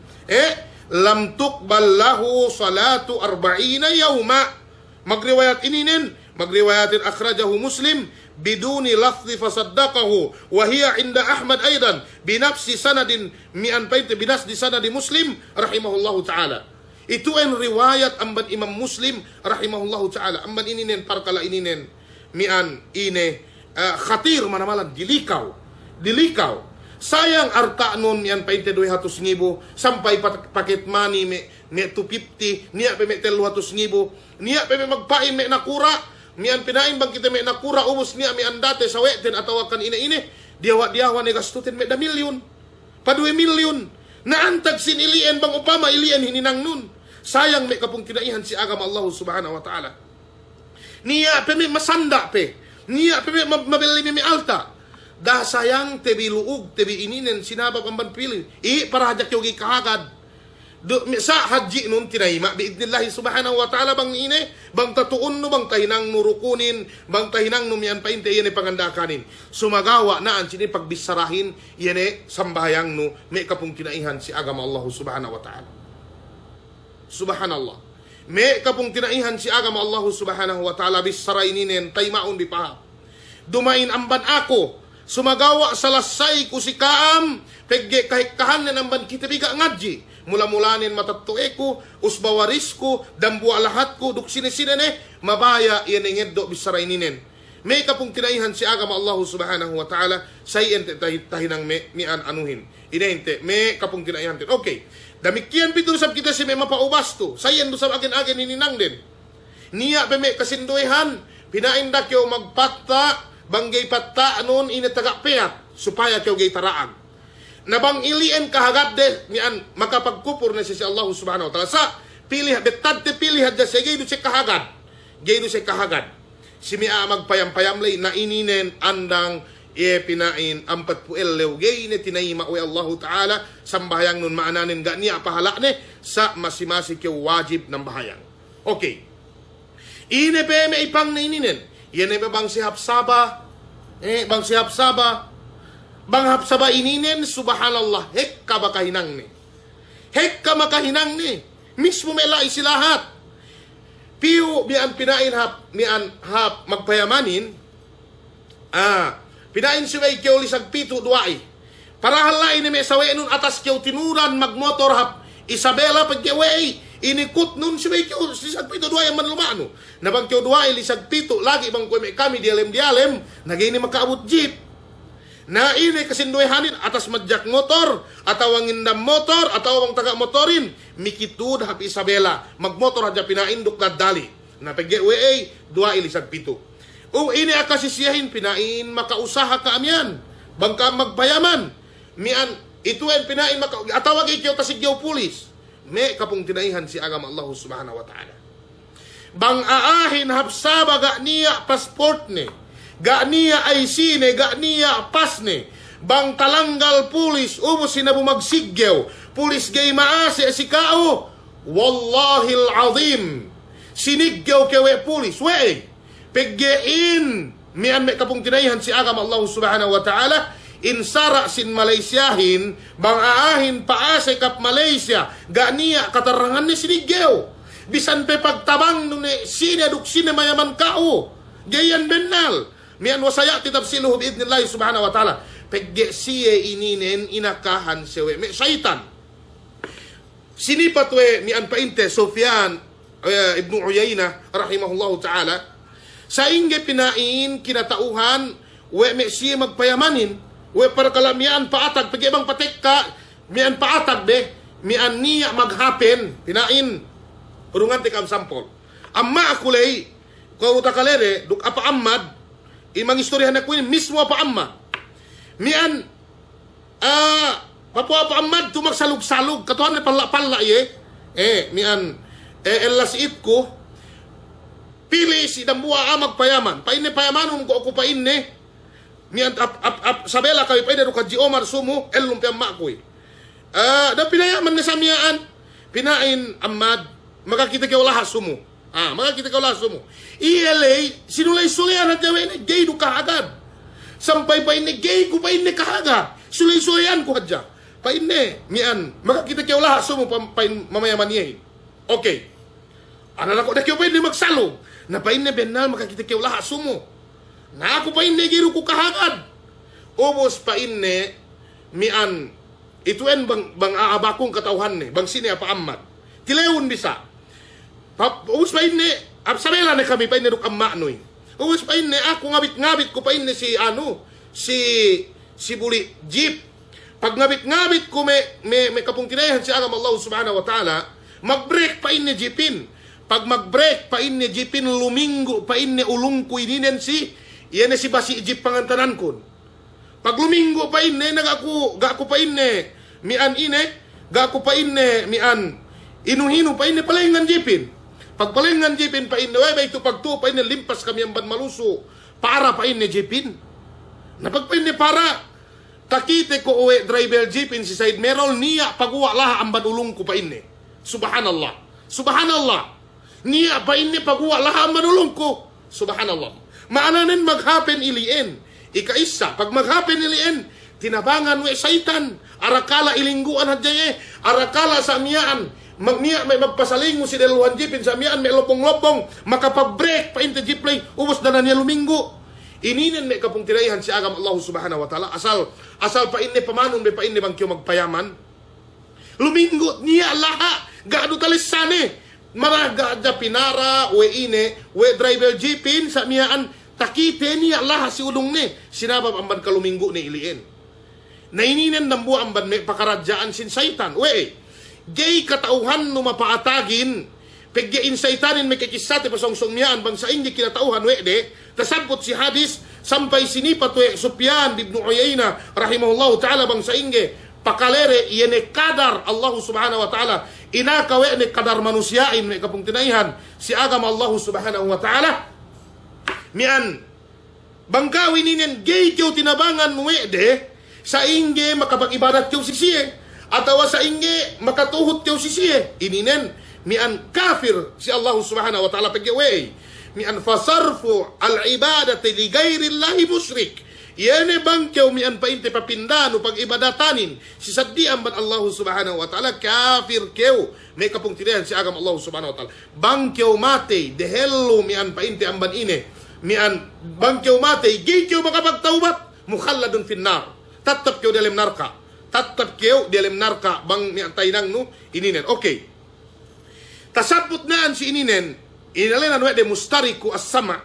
lam tuqbal lahu salatu 40 yawma. Magriwayat ininin, magriwayatin akhrajahu Muslim, biduni lafzi fasaddaqahu wa hiya inda Ahmad aidan binafsi sanadin mi'an painte binasdi sanadi Muslim rahimahullahu ta'ala. Itu ang riwayat amban Imam Muslim rahimahullahu ta'ala. Amban ininen parkala ininen mi'an ine khatir manamalan dilikaw. Sayang arta nun mi'an painte 200,000 sampai paket money me 250 niya pe me 300,000 niya pe me magpain me nakura. Mian pinain bang kita may nakura ubos niya mian date sa weten atawa kan ine diawa ni gastutin may da milyon pa 2 milyon naantag sin ilien bang upama ilien hininang nun. Sayang may kapong kinaihan si agama Allah subhanahu wa ta'ala. Niya pe may masanda pe niya pe may mabili may alta da sayang tebi luug tebi ininen sinabab ang banpili para hajak yogi kahagad. Sa haji nun tinayma biidnillahi subhanahu wa ta'ala bang ine bang tatuon no bang tahinang nurukunin bang tahinang numian painte yan pangandakanin sumagawa naan sini pagbisarahin yan sambahayang no may kapong tinaihan si agama Allah subhanahu wa ta'ala. Subhanallah, may kapong tinaihan si agama Allah subhanahu wa ta'ala bisaraininen taymaon bipaha dumain amban ako sumagawa salasay ko si kaam pegge kahikahan na namban kita biga ngadji mula-mulanin matattue ko, usbawaris ko, dambua lahat ko, duk sine-sine mabaya yan ngeddo bisaraininen. May kapong tinaihan si agama Allah subhanahu wa ta'ala, sayen tahinang mian anuhin. Inente, may kapong tinaihan din. Okay, damikian pito sab kita si may mapaubas to, sayen do sab agen-agen hininang din. Niya pe may kasinduihan, pinainda kyo magpatta, banggay patta, anon inatagapiyat, supaya kyo gay taraag. Nabang ilien kahagad de nian makapagkupur na siya si Allah subhanahu wa ta'ala sa pilih betadte pilih hadya sa gaydo siya kahagad si mia magpayam-payam lay na ininen andang pinain 40 lew gay ne tinayma wa Allah ta'ala sambahayang nun maananin ga niya pahala ne sa masimasi kyo wajib ng bahayang. Okay, ine pe may ipang na ininen yan ay bang si Hapsaba bang si Hapsaba bang hapsaba ininen, subhanallah, hek ka makahinang ni. Hek ka makahinang ni. Mismo may lai silahat. Piyo, mian pinain mian magpayamanin, pinain siway kiyo lisag pito duwai. Para halain ni may saway nun atas kiyo tinuran magmotor Isabela pagkiway. Inikot nun siway kiyo lisag pito duwai ang manlumano. Nabang kiyo duwai lisag pito, lagi bang kuwi may kami dialem, nagay ni makaabot jeep. Na ini kasinduhanin atas madjak motor ataw ang indam motor ataw ang taga motorin mikitud hapi Isabela magmotor hadya pinaindok dadali na pagge-way dua ilisag pito o ini akasisiyahin pinain makausaha ka amyan bangka magbayaman mian ito en pinain atawag ikyo tasigyaw pulis may kapong tinaihan si agama Allah subhanahu wa ta'ala bang aahin hapsaba ga niya passport ne ga niya IC ne, ga niya pas ne. bang talanggal pulis, ubos sinabumagsigyaw, pulis gay maasi asikao, wallahil azim, sinigyaw kewe pulis, we, peggein, mian may kapong tinayhan si agam Allah subhanahu wa ta'ala, insara sin Malaysiahin, bang aahin paase kap Malaysia, ganiya katarangan ni sinigyaw, bisan pe pagtabang nung sinaduk sinamayaman kao, gayan bennal, mian wasaya titapsiluhu biidnillahi subhanahu wa ta'ala, pegge siye ininen inakahan sewe, may syaitan. Sinipat we mian painte, Sufyan ibn Uyayna, rahimahullahu ta'ala, sa inge pinain, kinatauhan, we may siye magpayamanin, we para kalamian paatag, pegge bang patek ka, mian paatag be, mian niya maghapen, pinain, urungan ti kam sampol. Amma akulay, kau takalere, duk apa ammad, imang istoryahan na kuin, mismo apa amma. Mian, papo apa ammad, tumagsalug-salug, katuhan na pala mian, elasit ko, pili si dambuwa amag payaman, paine payaman, ko ako paine, mian, sabela kayo, paine, rukaji Omar sumo, lumpia makoy. Da pinayaman na sa miyaan, pinain ammad, makakita kayo lahas sumo. Makakita kayo lahas sumo. ELA, sinulay-sulayan at gawin ni gay do kahagad. Sampay pa ini gay ko pa ini kahagad. Sulay-sulayan ko hadya. Pa ini, mian, makakita kayo lahas sumo mamayaman niya. Okay. Ano na ko, na kayo pa ini magsalong. Na pa ini benal, makakita kayo lahas sumo. Na ako pa ini giro ko kahagad. Ubos pa ini, mian, ituan bang aabakong katauhan ni, bang sini apa amat. Tilewon bisa. Ubus pa ini, sabela na kami pa ini ruk amma noy. Ubus pa ini, ako ngabit-ngabit ko pa ini si buli jeep. Pag ngabit-ngabit ko may kapong tinayahan si agam Allah subhanahu wa ta'ala, mag-break pa ini jeepin. Pag mag-break pa ini jeepin, luminggo pa ini ulong ko ininen yan si basi jeep pangantanan ko. Pag luminggo pa ini, gako pa ini, mian ini, gako pa ini, mian, inuhino pa ini palingan jeepin. Pagpalingan jipin pa ini, way ito pagto pa ini, limpas kami ang banmaluso, para pa ini jipin. Napagpa ini para, takite ko uwe driver jipin si side merol, niya pagwa laha ang banulong ko pa ini. Subhanallah. Subhanallah. Niya pa ini pagwa laha ang banulong ko. Subhanallah. Maananin maghapen iliin. Ikaisa, pag maghapen iliin, tinabangan we saitan, arakala ilingguan hadyaye, arakala sa amiyaan, magniya may magpasaling mo si Deluhan Jeepin sa amiyaan may lopong-lopong makapag-break pa into jeep play ubos na niya luminggo ininin may kapong tirayahan si agam Allah subhanahu wa ta'ala asal pa inni pamanon may pa inni bang kiyo magpayaman luminggo niya laha gaano talisane maraga da pinara we driver Jeepin sa amiyaan takite niya laha si udong ni sinabab amban kaluminggo ni iliin naininen nambu amban may pakaradyaan sin saitan gay katauhan no mapaatagin pegyain saitanin may kikisate pasong miyaan bang sa ingi kinatauhan tasabot si hadis sampay sinipat Sufyan ibn Uyayna rahimahullahu ta'ala bang sa ingi pakalere iyene kadar Allah subhanahu wa ta'ala inakawe ni kadar manusiain may kapong tinaihan si agam Allah subhanahu wa ta'ala mian bangkawin ninin gay kiyo tinabangan sa ingi makapag-ibadat kiyo sisiye atawa sa inge makatuhot kayo sisiye ininen mian kafir si Allah subhanahu wa ta'ala pagyawe mian fasarfu al-ibadati li gayrillahi musyrik yene bang kayo mian painte papindano pag ibadatanin si saddian ban Allah subhanahu wa ta'ala kafir kayo may kapong tirayan si agam Allah subhanahu wa ta'ala bang kayo mate dehelo mian painte amban ine mian bang kayo mate gay kayo makapagtaubat mukhalladun finnar tatap kayo dalim narka tatap kayo di alam narka bang miantay nang no ininen okay tasabot naan si ininen inalinan we de mustariku as-sama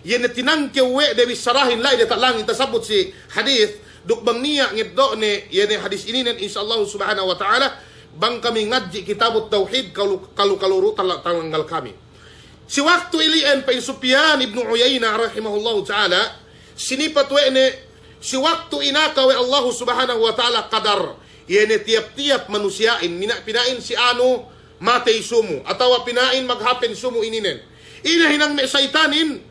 yan tinang kayo we de bisarahin lai de talangin tasabot si hadith duk bang niya ngiddo ni yan hadis ininen insyaallah subhanahu wa ta'ala bang kami ngadji kitabut tauhid kaluru talanggal kami si waktu ilian pa Sufyan ibn Uyayna rahimahullahu ta'ala sinipat we ni si waktu inakaw Allah subhanahu wa ta'ala kadar yene tiap-tiap manusiain pinain si ano matay sumo atawa pinain maghapen sumo ininen inahinang may saitanin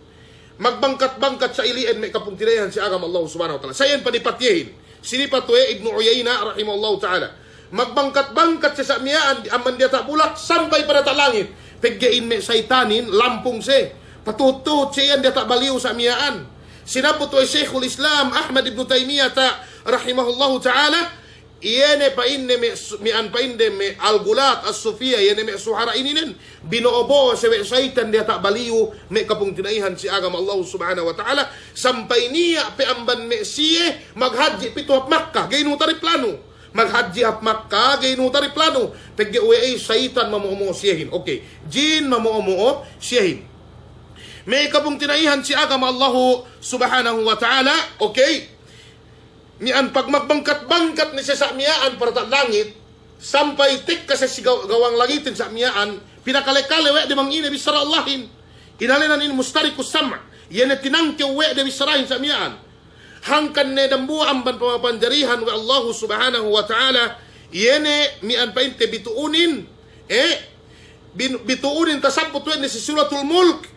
magbangkat-bangkat sa ilian may kapung tinayan si agam Allah subhanahu wa ta'ala sayan panipatyehin sinipatwe Ibnu Uyayna rahimahullahu ta'ala. Magbangkat-bangkat sa samiyaan, aman dia tak bulak, sampai pada tak langit. Peggein me saitanin, lampung se. Patutut siyan dia tak baliw sa samiyaan. Sinapot wa Syekhul Islam Ahmad ibn Taymiyah rahimahullahu ta'ala, iyene pa inne mian pa inde me al-gulat as-sufia iyene me suhara ininen binoobo sa saitan dia tak baliw me kapung tinaihan si agama Allah subhanahu wa ta'ala sampai niya pe amban me siye maghaji pito hap Makkah gayno tari plano maghaji hap Makkah gayno tari plano pegge uwe saitan mamuomo siyehin. Okay, jin mamuomo siyehin me kapung tinaihan si agama Allah subhanahu wa ta'ala. Okay, mian pag magbangkat-bangkat ni sa miyaan para ta langit sampai tik ka sa gawang langitin sa miyaan pinakale-kale we de mangine bisara Allahin inalinan in mustarikus sama yene tinangke we de bisarahin sa miyaan hangkan ne dambu amban pamapanjarihan wa Allah subhanahu wa ta'ala yene mian painte bituunin bituunin tasabut we ni si suratul mulk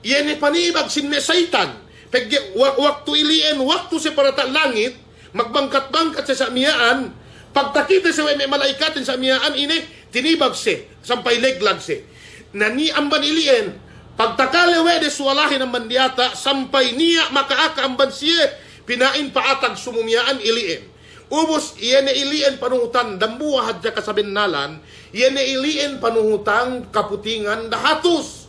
yene panibag sin me saitan pegge waktu ilien waktu sa para ta langit magbangkat-bangkat sa samiyaan, pagtakita sa may malaikatin sa samiyaan ini, tinibag si, sampay leglag si. Nani amban ilien, pagtakalewe de suwalahin ang mandiyata, sampay niya makaaka amban siya, pinain paatag sumumiyaan ilien. Ubos, iyan ilien panuhutan, dambuwa hadya kasabinnalan, iyan ilien panuhutan kaputingan dahatos.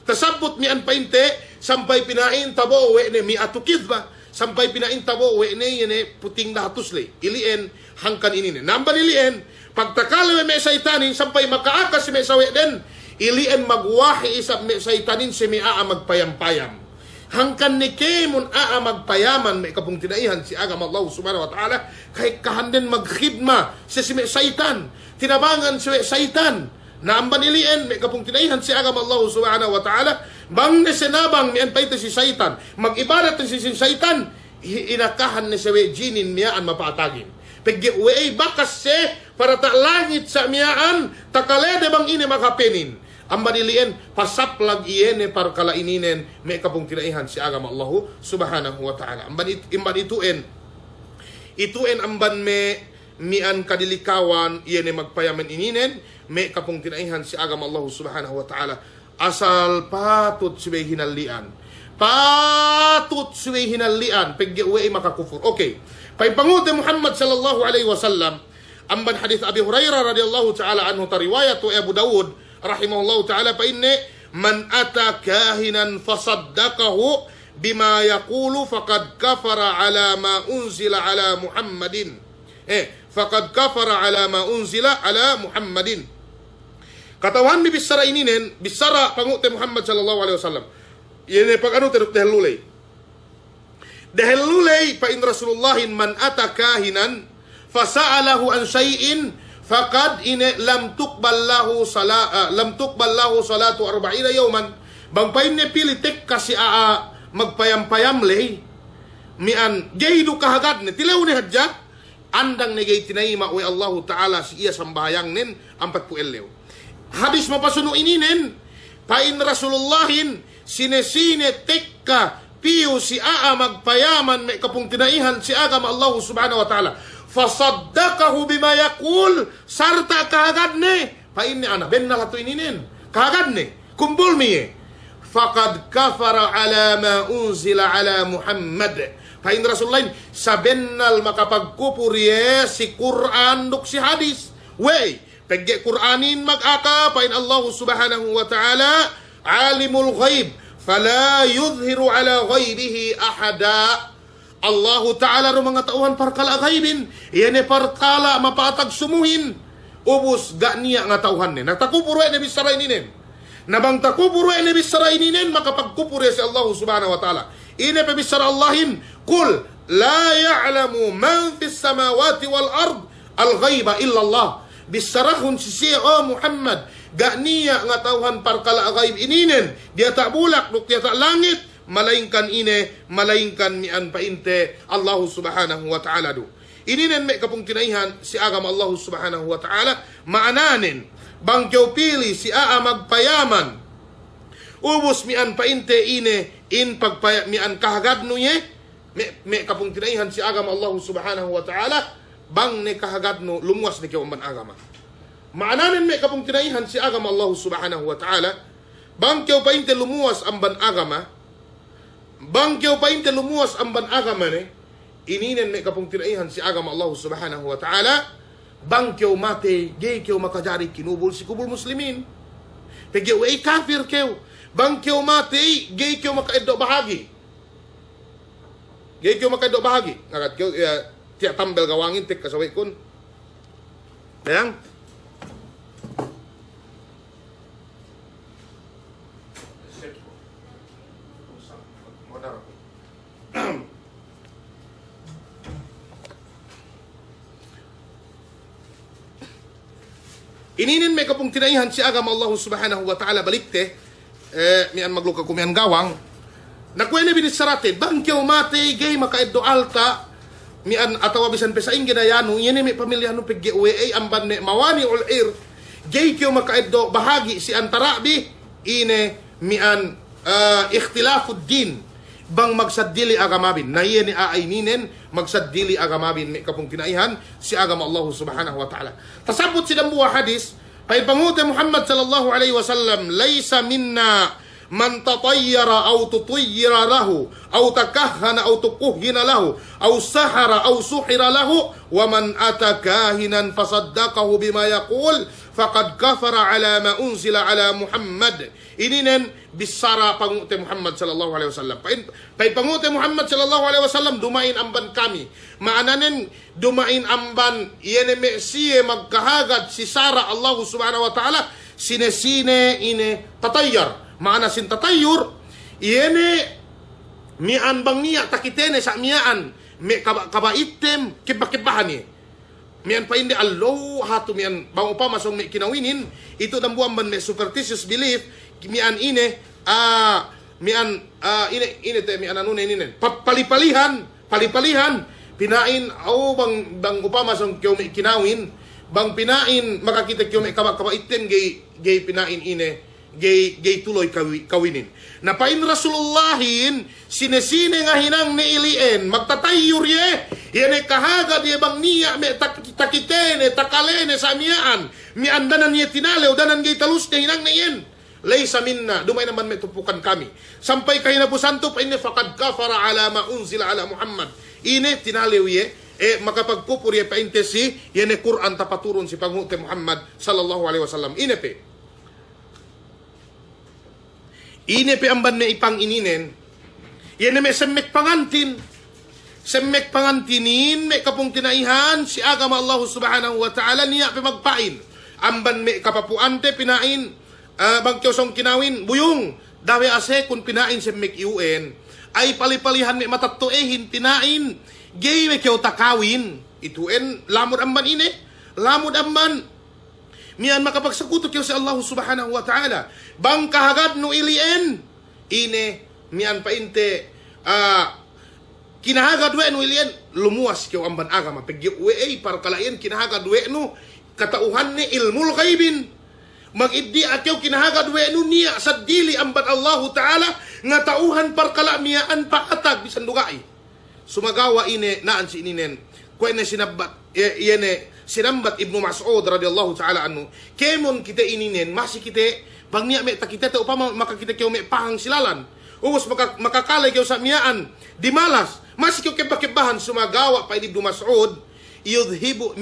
Tasabot mian painte, sampay pinain tabo, we ne mi atukid ba? Sampai pinaintabo we ne puting dahatos le ilien hangkan inine namban ilien pagtakal we me saitanin sampai makaakas me sawe den ilien magwahi isab me saitanin si mea magpayam-payam hangkan ni kemun magpayaman me kapung tinaihan si agama Allah subhanahu wa ta'ala kay kahanden magkhidma si me saitan tinabangan si saitan naamban ilien me kapung tinaihan si agama Allah subhanahu wa ta'ala bang na sinabang miyan pa ito si Satan mag-ibarat si Satan inakahan ni sa jinin miyaan mapatagin paggi uwe bakas se para ta langit sa miyaan takalede bang ini makapinin ang maniliin pasaplag iyene para kalaininen may kapong tinaihan si agama Allah subhanahu wa ta'ala imban ituen amban me mian kadilikawan iyene magpayaman ininen may kapong tinaihan si agama Allah subhanahu wa ta'ala asal patut suwe hinalian. Patut suwe hinalian. Paggi uwe makakufur. Okay. Paipanguti Muhammad sallallahu alaihi wasallam. Amban hadith Abi Hurairah radhiyallahu ta'ala anhu tariwayat wa Abu Dawud rahimahullahu ta'ala pa inni man ata kahinan fasaddaqahu bima yaqulu faqad kafara ala ma unzila ala Muhammadin. Faqad kafara ala ma unzila ala Muhammadin. Katawan ni bisara ininen, bisara pangute Muhammad sallallahu alaihi wasallam. Yene pag ano teruk dahilulay. Dahilulay pa in Rasulullahin man ata kahinan fasa'alahu an shay'in faqad in lam tuqbal lahu salatu 40 yawman. Bang pain ne pilitek kasi magpayam-payam leh. Mian gaydu kahagad ne tilaw ni hadja andang ne gay tinayma wa Allah taala si iya sambayang nen 40 lew. Habis mapasuno ininen, pain Rasulullahin, sinesine tekka, piyo si magpayaman, may kapung tinaihan si agama Allah subhanahu wa ta'ala. Fasaddaqahu bima yakul, sarta kahagad ne. Pain ni ana, ben nalato ininen. Kahagad ne, kumbul miye. Faqad kafara ala ma unzila ala Muhammad. Pain Rasulullahin, sabennal makapagkupuriye si Quran duk si hadis. Wey, pagge Quranin mag-aka pain Allah subhanahu wa ta'ala alimul ghaib fala yudhiru ala ghaibihi ahada. Allah ta'ala ro mga tauhan parkala ghaibin iyane parkala mapatag sumuhin ubos ga niya nga tauhan ne nagtakupuro ni bisaray ninen nabang takupuro ni bisaray ninen makapagkupuro si Allah subhanahu wa ta'ala ine pa bisara Allahin kul la ya'lamu man fis samawati wal ard al ghaiba illa Allah. Bisarahun si siya Muhammad ganiya nga tauhan parkala agayb ininen dia tak bulak nuk dia tak langit malaingkan ine malaingkan mian painte Allah subhanahu wa ta'ala do ininen me kapung tinaihan si agama Allah subhanahu wa ta'ala maananin bangkyaw pili si magpayaman ubos mian painte ine in pagpaya mian kahagad nuye may kapong tinaihan si agama Allah subhanahu wa ta'ala, bang ne kahagad no lumuwas ni kiyo man agama. Maananin may kapong tinaihan si agama Allah subhanahu wa ta'ala, bang kiyo painte lumuwas ang ban agama, bang kiyo painte lumuwas ang ban agama ne, ininen may kapong tinaihan si agama Allah subhanahu wa ta'ala, bang kiyo mate, gay kiyo makajari kinubul si kubul muslimin. Pagyo ay kafir kiyo, bang kiyo mate, gay kiyo makaiddo bahagi. Gay kiyo makaiddo bahagi. Ngagat kiyo, tiyak tambel gawangin, tik kasaway kun. Bayang? Ininin may kapong tinaihan si agama Allah subhanahu wa ta'ala balikte, miyan magluka kumiyan gawang, nakuha na binisarate, bangkyaw mate, gay makaiddo alta, miyan atawa bisan pesaing ginayano, yan may pamilyano pigge uwe, ay amban ne mawani ul ir, gay kyaw makaiddo bahagi si antarabi, ine miyan ikhtilafud din, bang magsadili agamabin, na iyan ni aayninen, magsadili agamabin, may kapong tinaihan si agama Allah subhanahu wa ta'ala. Tasabot silang buwa hadis, pay pangute Muhammad sallallahu alaihi wasallam, laysa minna man tatayyara aw tutayyira lahu aw takahhana aw tukuhhina lahu aw sahara aw suhira lahu wa man atakahinan fasaddaqahu bima yaqul faqad kafara ala ma unzila ala Muhammad. Ininen bisara pangute Muhammad sallallahu alaihi wasallam. Pay pangute Muhammad sallallahu alaihi wasallam dumain amban kami. Maananen dumain amban yene siye magkahagad si Sara Allah subhanahu wa ta'ala sine ine tatayyar. Maana sin tatayur, yene mian bang niya takitene sa miyaan, mi kabaitem kibakibahan ni. Mian pa hindi allow hatu mian bang upa masong mi kinawinin, ito dang buwan ban may superstitious belief, mian ine ine te mian anune ninen. Palipalihan, pinain bang upa masong kyo mi kinawin, bang pinain makakita kyo mi kabaitem gay pinain ine. Gay tuloy kawinin. Napain Rasulullahin, sinesine nga hinang niilien, magtatayur ye, yan kahagad ye bang niya, me takitene, takalene sa miyaan, miandanan niya tinalew, danan gay talus niya hinang niyen. Laysa minna, dumay naman may tupukan kami. Sampay kayo na po santo, pa ini fakad kafara ala ma unzila ala Muhammad. Ine tinalew ye, makapagpupur ye painte si, yan Quran tapaturon si Panghute Muhammad sallallahu alaihi wasallam. Ine pe. Ine pe amban me ipang ininen, yan may semek pangantinin, may kapong tinaihan, si agama Allah subhanahu wa ta'ala, niya pe magpain. Amban me kapapuante, pinain, bangkyosong kinawin, buyong, dawe ase, kung pinain semek iuen, ay palipalihan me matatuehin, pinain, gay me kyo takawin, ituen, lamod amban ine, lamod amban, miyan makapagsakuto kyo si Allah subhanahu wa ta'ala. Bang kahagad no ilien, ine miyan painte, kinahagad we no ilien, lumuwas kyo amban agama. Pagyo we para kalayan kinahagad we no, katauhan ni ilmul ghaibin. Mag-iddi akyo kinahagad we no niya sa dili amban Allah ta'ala, nga tauhan par kala miyaan paatag, bisan dugay. Sumagawa ine, naan si ininen, kwen na sinabat, iyene, sinambat Ibnu Mas'ud radhiyallahu ta'ala anhu, kemon kita ininen, masih kita, bang niya may takita, upama makakita kayo may pahang silalan, ubos makakalay kayo sa miyaan, di malas, masih kayo kebahan, sumagawa pa Ibnu Mas'ud, yudhibu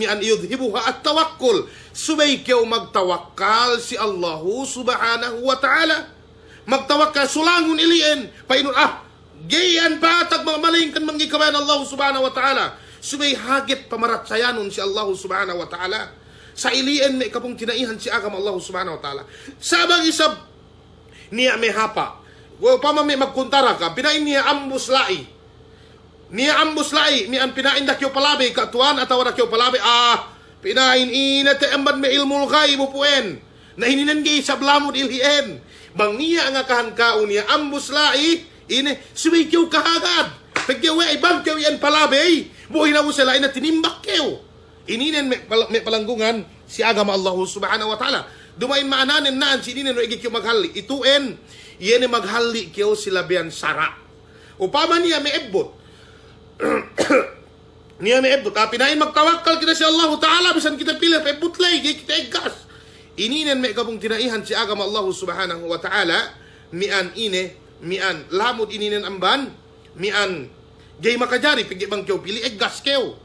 at tawakkul, subay kayo magtawakkal si Allah subhanahu wa ta'ala, magtawakkal, sulangon ilien, painun, gayan patag mga malingkan manggikabayan Allah subhanahu wa ta'ala, subay hagit pamarat sayanon si Allah subhanahu wa ta'ala. Sa ilien may kapong tinaihan si agam Allah subhanahu wa ta'ala. Sabang isab niya may hapa. Pama may magkuntara ka, pinain niya ambus lai. Niya ambus lai, miyan pinain da kyo palabi, katuan atawa da kyo palabi, pinain inate amban may ilmul ghaibu puen. Nahininan gay sa blamod ilhien. Bang niya nga kahankao niya ambus lai, ine, subay kyo kahagad. Pagyaw ay bang kyo yan palabi, buhay na mo sila na tinimbak kyo. Ininen may palanggungan si agama Allah subhanahu wa ta'ala. Dumain maananin naan si ininen no igik kyo maghali. Ituen, yan maghali kyo sila biyan sara. Upama niya may ebot. niya may ebdot. Pinain magtawakal kita si Allah Ta'ala, bisan kita pilih, pebutlay, kita igas. Ininen may kabong tinaihan si agama Allah Subhanahu wa Ta'ala, mian ine, mian lamod ininen amban, mian gay makajari, pigi bang kyo, pili igas kyo.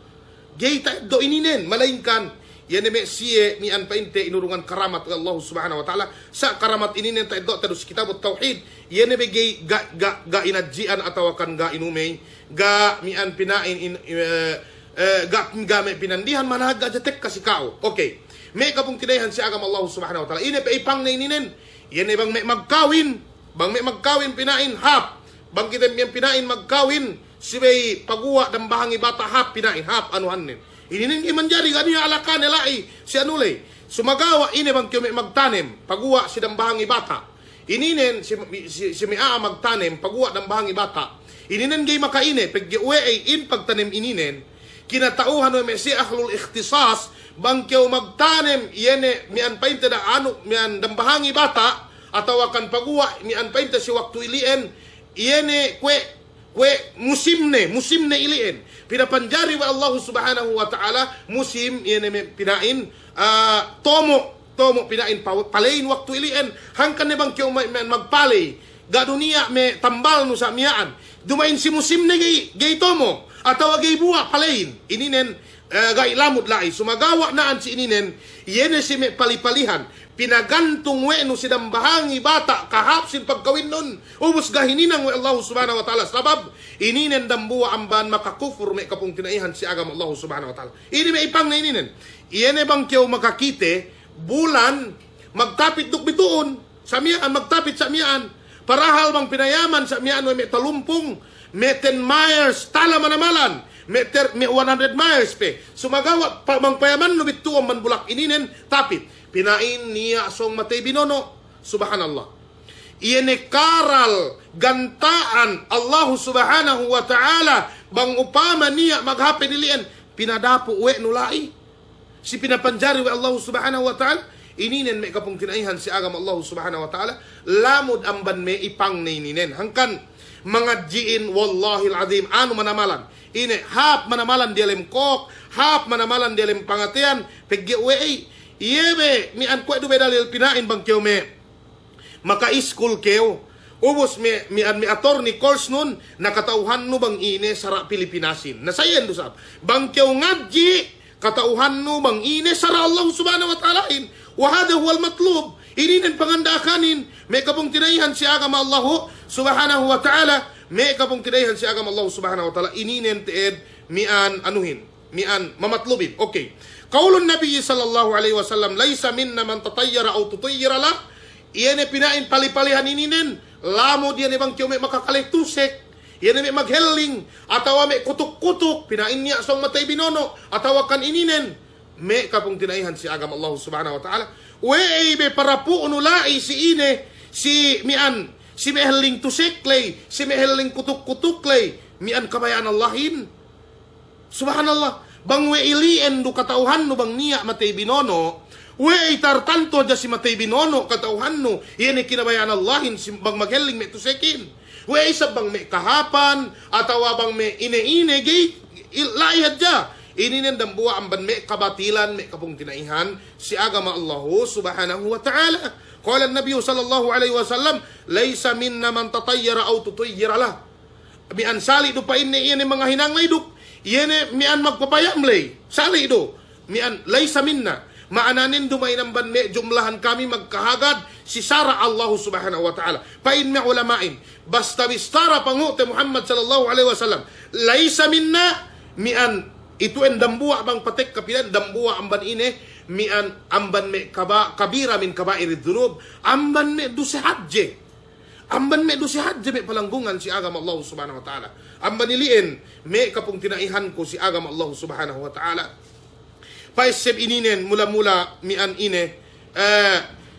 Gay do ininen, malainkan, yan may siye, mian painte, inurungan karamat ng Allah Subhanahu wa Ta'ala, sa karamat ininen tayo, tayo sa kitabot tawhid, yan may gay, ga inadjian atawakan ga inumay, ga mian pinain, ga may pinandihan, manahaga, jatek kasi kao. Okay. May kapong tinayhan si agam Allah Subhanahu wa Ta'ala. Ine pa ipang na ininen. Yan bang may magkawin. Bang may magkawin pinain hap. Bang kita may pinain magkawin. Si may paguwa ng bahang ibata hap pinain hap anuhan nin. Ininen imanjari ganiya alakan nilai si anulay. Sumagawa ine bang may magtanim. Paguwa si ng bahang ibata. Ininen si may magtanim. Paguwa ng bahang ibata. Ininen gay makaine. Paggiuwe ay in pagtanim ininen. Kinatauhan mo may si ahlul ikhtisas bangkyaw magtanem yene mian painta da ano mian dambahangi bata atawakan paguwa mian painta si waktu ilien yene kwe musim ne ilien pinapanjari wa Allah Subhanahu wa Ta'ala musim yene pinain tomo pinain palain waktu ilien hangkan ne bangkyaw magpalay ga dunia me tambal no sa miyaan dumain si musim ne gay tomo atawa gay buwa palain ininen gay lamod lai sumagawa naan si ininen yene si may palipalihan pinagantong weno si dambahangi bata kahapsin pagkawin nun ubos gahininang we Allah Subhanahu wa Ta'ala sabab ininen dambuwa amban makakufur may kapong tinaihan si agam Allah Subhanahu wa Ta'ala ini may ipang na ininen yene bang kiyaw makakite bulan magtapit dukbituon sa miyaan magtapit sa miyaan parahal bang pinayaman sa miyaan may talumpong may 10 miles tala manamalan may 100 miles pe. Sumagawa, mangpayaman no bito ang manbulak ininen, tapit. Pinain niya song matay binono. Subhanallah. Iyene karal, gantaan, Allah Subhanahu wa Ta'ala, bang upama niya maghapin nilian, pinadapo uwe nulai. Si pinapanjari we Allah Subhanahu wa Ta'ala, ininen may kapong tinaihan si agam Allah Subhanahu wa Ta'ala, lamod ang ban may ipang na ininen. Hangkan, mga jiin, wallahi al-azim, ano manamalan? Ine hap manamalan dialim kok, hap manamalan dialim pangatian, pegge uwe yebe mi an kwet do bedalil pinain bang kyo me maka-school kyo. Ubos mi attorney course nun nakatauhan no bang ine sara Pilipinasin. Nasayen do sab. Bang kyo ngadji katauhan no bang ine sara Allah Subhanahu wa Ta'ala in. Wa hada huwa al-matlub. Ininen pangandakanin may kapong tinaihan si agama Allah Subhanahu wa Ta'ala. May kapong tinaihan si agam Allah Subhanahu wa Ta'ala ininen teed mian anuhin mian mamatlubin. Okay. Kaulun Nabi sallallahu alaihi wasallam laysa minna man tatayyara aw tutayyara la. Iyene pinain palipalihan ininen lamod yan ibang kiyo may makakalektusek yan may maghelling atawa may kutuk-kutuk pinain niya song matay binono atawa kan ininen may kapong tinaihan si agam Allah Subhanahu wa Ta'ala wey be para po unulai si ine si mian si meheling tusiklay, si meheling kutuk-kutuklay, mian kabayan Allahin. Subhanallah, bang we ilien do katauhan no bang niya matay binono, we itartanto ja si matay binono katauhan no, yan kinabayan Allahin, si bang magheling may tusikin. We isa bang may kahapan, atawa bang may ine-ine, gay, laihad ja. Ininen dambuwa ang ban may kabatilan, may kapong tinaihan, si agama Allahu Subhanahu wa Ta'ala. Qala an-nabiy sallallahu alaihi wasallam laysa minna man tatayyara aw tutayyara lah. Mian sali do pa inni iyan mga hinanglay duk. Iyan mian magpapayamlay. Sali do. Mian laysa minna. Maananin dumay ng banme jumlahan kami magkahagad si Sara Allah Subhanahu wa Ta'ala. Pain mi ulamain. Basta bistara panguti Muhammad sallallahu alaihi wasallam. Laysa minna mian itu en dambuwa bang patek kapilan dambuwa amban ine mian amban me kabira min kabairid dhunub amban me dusi hajje me palanggungan si agam Allah Subhanahu wa Ta'ala amban niliin me kapung tinaihan ko si agam Allah Subhanahu wa Ta'ala paiseb ininen mula-mula mian ine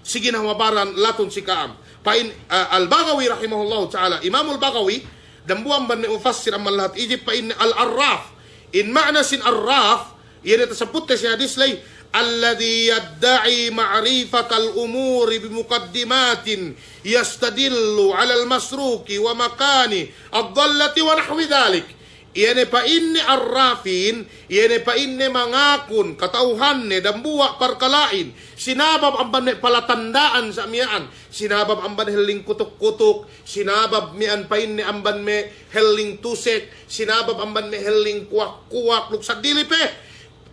sige na mabaran laton si kaam pain al-Baghawi rahimahullah ta'ala Imam al-Baghawi dambuan ban me ufassir amman lahat Egypt pain al-Arraf in ma'na sin Arraf yan ito sa putte si hadis lay alladhi yadda'i ma'rifatal umuri bimuqaddimatin yastadillu 'ala al-masruki wa makani ad-dallati wa nahwi dhalik. Iyan pa inni arrafin, iyan pa inni mangakon, katauhan ni, dambuwa parkalain, sinabab ang banme palatandaan sa miyaan, sinabab ang ban heling kutuk-kutuk, sinabab mian pa inni ang banme heling tusek, sinabab ang banme heling kuwak-kuwak, luksad dilipe,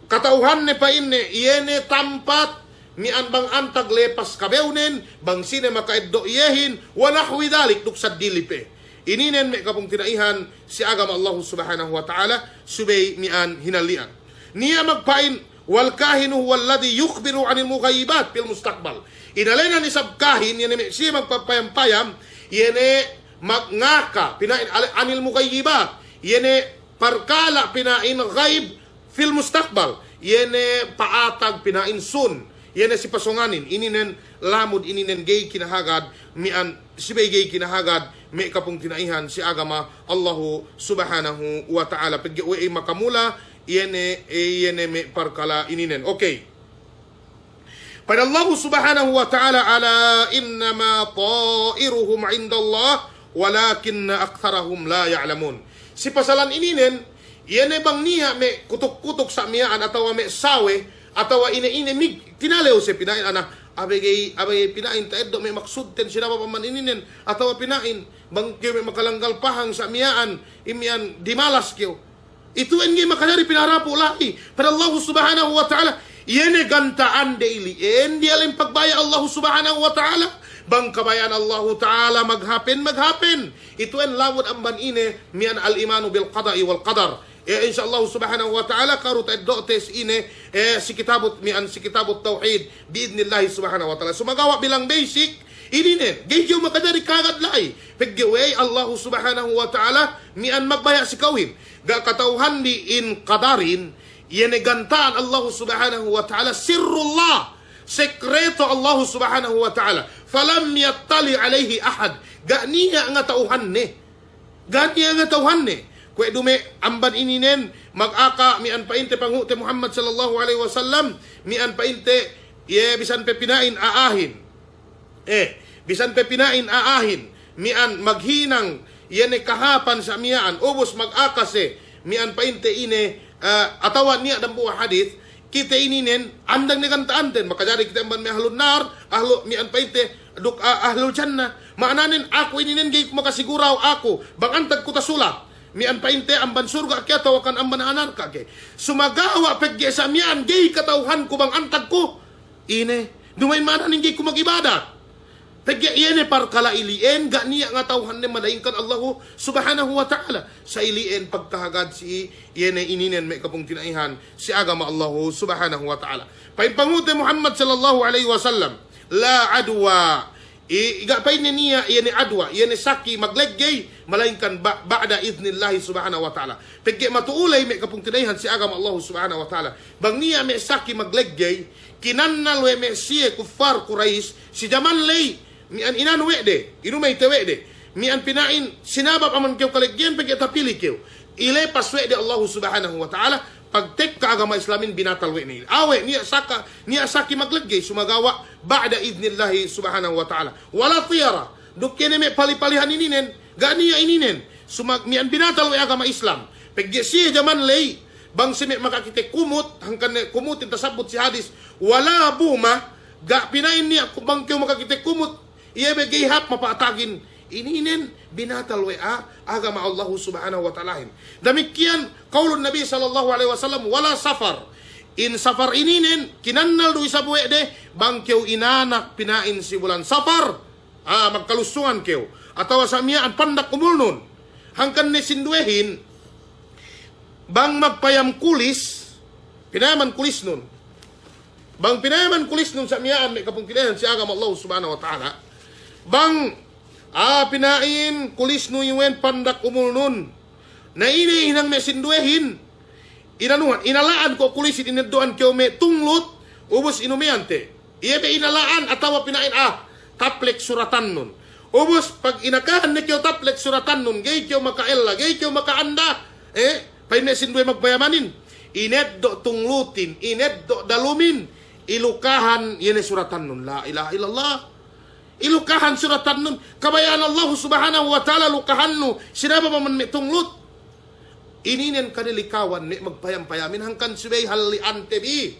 katauhan ni pa inni, iyan tampat, mian bang antag lepas kabeunen, bang sine makaiddo iyehin, wanahwi dalik, luksad dilipe. Ininen may kapong tinaihan si agam Allah subhanahu wa ta'ala subay mian hinalian. Niya magpain wal kahinu walladhi yukhbiru anil mughayibat fil mustaqbal. Inalena ni sabkahin yan siya magpapayam-payam yan magngaka pinain anil mughayibat. Yan parkala pinain ghaib fil mustaqbal. Yan paatag pinain sun. Yan si pasunganin ininen lamod ininen gay kinahagad mian sibay gay kinahagad may kapong tinaihan si agama Allahu subhanahu wa ta'ala. Pag-iwi makamula, iyene may parkala ininen. Okay. Pada Allahu subhanahu wa ta'ala ala innama ta'iruhum indallah walakinna aktharahum la ya'lamun. Si pasalan ininen, iyene bang niya may kutuk-kutuk sa miyaan atawa may sawe atawa ine-ine mig tinalew si pinain ana abay pinain taeddo may maksud ten sinapa pa man ininen atawa pinain bang kayo may makalanggal pahang sa miyaan imian dimalas kayo ito en ngay makalari pinarapo lahi pero Allah subhanahu wa ta'ala yene gantaan daily en di alim pagbaya Allah subhanahu wa ta'ala bang kabayan Allah ta'ala maghapin ito en lawod ang banine mian al-imanu bil qada'i wal qadar insyaallah subhanahu wa ta'ala karut ad-dotes ine si kitabot mian si kitabot tauhid biidnillah subhanahu wa ta'ala sumagawa bilang basic ininen gayyo makadari kagad lai paggiway Allah subhanahu wa ta'ala mian magbaya si kawin ga katauhan di in qadarin yene gantaan Allah subhanahu wa ta'ala sirrullah sekreto Allah subhanahu wa ta'ala falam yattali alayhi ahad ga niya nga tauhan ne kwe dume amban ininen mag-aka mian painte pangute Muhammad sallallahu alaihi wasallam mian painte bisan pe pinain aahin bisan pe pinain aahin mian maghinang yene kahapan sa mian ubos mag-akase mian painte ine atawa niya dambu hadith kita ininen andang ni kantaanten makajari kita amban may ahlun nar ahlu mian painte duk ahlul jannah maananin ako ininen gay makasiguraw ako bangantag ko tasulat mian painte amban surga kaya tawakan amban anarka ke sumagawa pegge sa mian gay katauhan ko bang antag ko ine dumay manan gay ko magibadat pegge ine parkala ilien ga niya nga tauhan ne malaingkan Allah subhanahu wa ta'ala sa ilien pagkahagad si ine ininen may kapong tinaihan si agama Allah subhanahu wa ta'ala paipangute Muhammad sallallahu alaihi wasallam la adwa igapay niya yani adwa yani saki magleggay malainkan ba'da idnillahi subhanahu wa ta'ala pagge matuulay may kapung tinayhan si agama Allah subhanahu wa ta'ala bang niya may saki magleggay kinannal we may siye kuffar Quraysh si jaman lay mian inanwe de inumay tewe de mian pinain sinabab aman kew kaleggen pagge tapili kew ile paswe de Allah subhanahu wa ta'ala pagtek ka agama Islamin binatal we ni awe niya saki maglagay sumagawa ba'da idnillahi subhanahu wa ta'ala wala tiyara dukkene me pali-palihan ininen ganiya ininen mian binatal we agama Islam pagge siya jaman lay bang simi makakite kumut hangkan kumutin tasabut si hadis wala buma ga pinain niya bang kew makakite kumut iyebe gihap mapatagin ininen binatal we agama Allah subhanahu wa ta'ala demikian qaulun Nabi sallallahu alaihi wasallam wala safar in safar ininen kinannal do isabuwe de bangkew inanak pinain si bulan safar magkalusungan kew atawa sa miya ang pandak umulnon hangkan ni sinduehin bang magpayam kulis pinayaman kulis nun bang pinayaman kulis nun sa miya may kapong kinayan si agama Allah subhanahu wa ta'ala bang pinain kulis no yung pandak umulnon na hinang may sinduehin inalaan ko kulisin inaduan kyo may tunglot ubos inumiyante iyebe inalaan atawa pinain taplek suratan nun ubos pag inakahan na kyo taplek suratan nun gay kyo makaella gay kyo makaanda pay may sindue magbayamanin ined do tunglutin ined do dalumin ilukahan yun suratan nun la ilaha illallah ilukahan suratan nun kabayaan Allah subhanahu wa ta'ala lukahan no sinaba man may tunglut ininen kanilikawan me magpayam-payamin hangkan sibay halian tebi.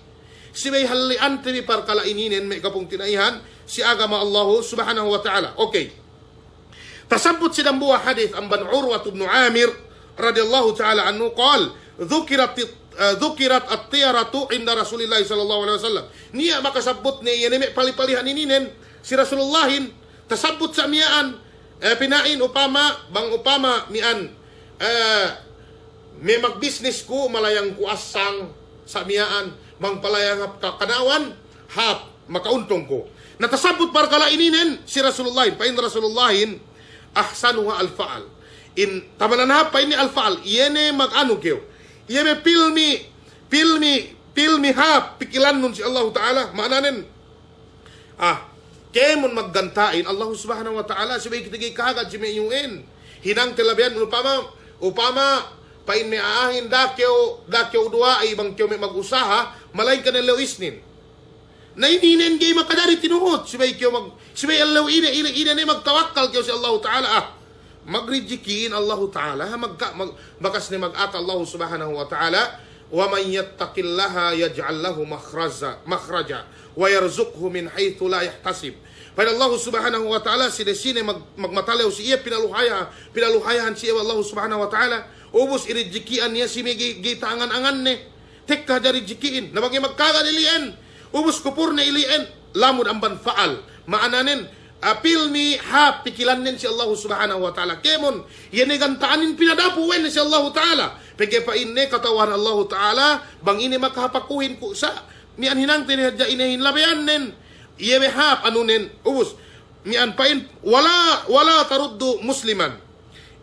Sibay halian tebi parkala ininen me kapung tinaihan si agama Allah subhanahu wa ta'ala. Okay. Tasabut sidang buah hadith amban Urwah bin Amir radhiyallahu ta'ala anhu qal dhukirat at-tiyaratu inda Rasulillah sallallahu alaihi wasallam. Niya makasabot ni yan me pali-palihan ininen si Rasulullahin tasabut sa miyaan pinain upama mian may mag-business ko malayang kuasang sa miyaan bang palayang kanawan hap makauntong ko. Natasabot parkala ininen si Rasulullahin pain Rasulullahin ahsanuha al-fa'al. In tamanan hap pain ni al-fa'al yene mag-ano kyo. Yene pilmi hap pikilan nun si Allah Ta'ala maananin kemon maggantain Allah subhanahu wa ta'ala sibay kitagay kagad si mayuin hinang telabian upama pain may aahin dakyo dua ay ibang kyo may mag-usaha malay ka ng lewisnin na ininen gay makadari tinuhot sibay allaw ina magtawakkal kyo si Allah ta'ala magrijikiin Allah ta'ala bakas ni mag-ata Allah subhanahu wa ta'ala wa man yattaqillaha yaj'al lahu makhraja wa yarzuqhu min haythu la yahtasib. Pada Allah subhanahu wa ta'ala sine magmatalaw si iya pinaluhayahan si Allah subhanahu wa ta'ala ubos irijikian niya si may gitangan-angan ne tekka dari jikiin na bagi magkagadilian ubos kupur na ilian lamud amban faal maananin pilmi ha pikilanin si Allah subhanahu wa ta'ala kemon yene gantaanin pinadapuwen si Allah ta'ala pegepain ne katawan Allah ta'ala bang ini makahapakuhin ko sa mian hinang tinihadya inahin labayanen yeme hap anunen ubus mian pain wala taruddu musliman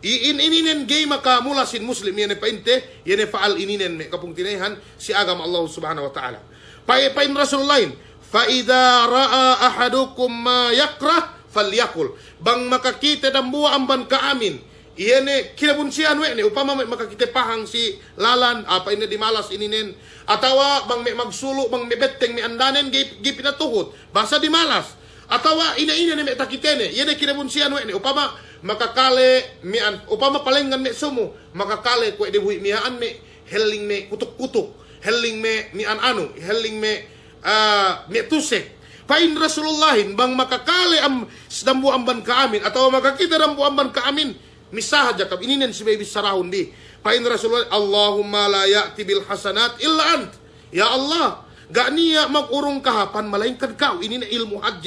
ininen gay makamulasin muslim yene painte yene faal ininen me kapung tinahan si agama Allah subhanahu wa ta'ala pain Rasulullahin fa idza ra'a ahadukum ma yakrah falyakul bang makakita dambua amban kaamin iyene kinabunsian we ni upama makakita pahang si lalan apa ini dimalas ininen atawa bang may magsulo bang may betteng may andanen gi pinatuhot basa dimalas atawa ina ni may takitene iyene kinabunsian we ni upama makakale mian upama palengan me sumo makakale ko debuy mian me helling me kutuk-kutuk helling me mian helling me tusek pain Rasulullahin bang makakale am dambu amban kaamin atau makakita dambu amban kaamin misah jakab ininen si baby sarahun di pain Rasulullah Allahumma la ya'ti bil hasanat illa ant ya Allah gak niya magurong kahapan malainkan kau ini ilmu hajj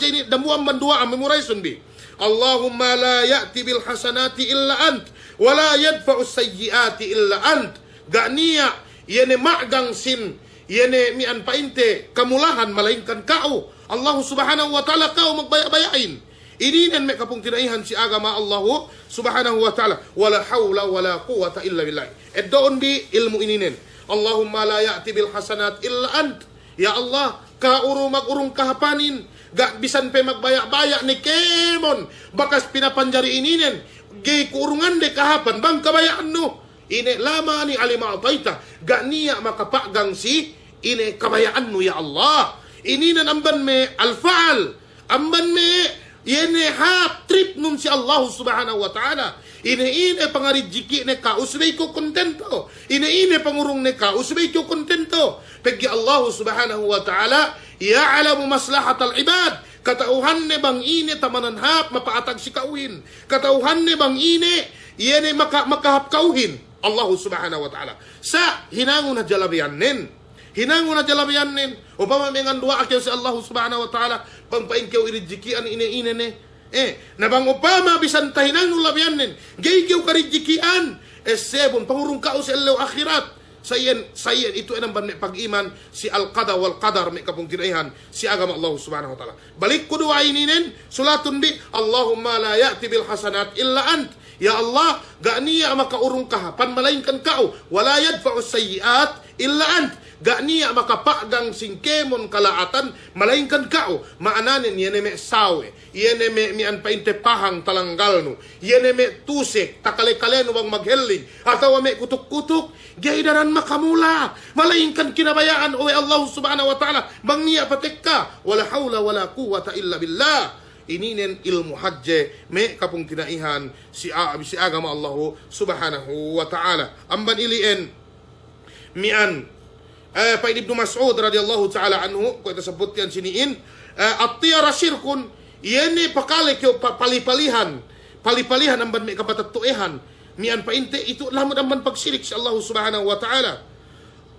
ini dambu amban dua memuraisun di Allahumma la ya'ti bil hasanati illa ant wala yadfa'u sayyiati illa ant gak niya yene magang sin yene mian painte kamulahan malainkan kau Allah subhanahu wa ta'ala kau magbaya-bayain ininen me kapung tinaihan si agama Allah subhanahu wa ta'ala wala hawla wala quwata illa billah eddoon bi ilmu ininen Allahumma la ya'ti bil hasanat illa ant ya Allah magurong kahapanin gak bisan pe magbaya-baya ni kemon bakas pinapanjari ininen gay kurungan de kahapan bang kabayaan no ine lama ni alima ataita gak niya makapagang si ine kabayaan no ya Allah ininan amban me alfaal amban me yene hap trip nun si Allah subhanahu wa ta'ala ine pangarijiki ne ka usbay ko kontento ine pangurong ne ka usbay ko kontento pegi Allah subhanahu wa ta'ala ya'lamu maslahatal ibad katauhan ne bang ine tamanan hap mapaatag si kauhin katauhan ne bang ine yene makahap kauhin Allah subhanahu wa ta'ala sa hinangon na jalabiyanin upama mengan dua akil si Allah subhanahu wa ta'ala pangpain kau irijikian ine ne na bang upama bisan tahinangon labiyanin gay kau karijikian sebon pangurong kao sa ilaw akhirat sayen itu enang ban pag-iman si al-qada wal qadar may kapung tinaihan si agama Allah subhanahu wa ta'ala balik ko dua ininen sulatun bi Allahumma la ya'ti bil hasanat illa ant ya Allah gak niya makaurong kahapan malainkan kau wala yadfa'u sayyiat illa ant gak niya makapagang singkemon kalaatan malainkan kau maananin yene me sawe yene me mian painte pahang talanggalno yene me tusek takale-kaleno bang maghelling atau me kutuk-kutuk gaidaran makamula malainkan kinabayaan o Allah subhanahu wa ta'ala bang niya patekka wala hawla wala quwata illa billah ininen ilmu hajje me kapung tinaihan si agama Allah subhanahu wa ta'ala. Amban ilien mian pa Ibnu Mas'ud radhiyallahu ta'ala anhu ko tersebut yan siniin at-tiyara syirkun yene pakale kyo palipalihan amban me kapatatuehan mian pa inte itu lamod amban pagsirik sa Allah subhanahu wa ta'ala.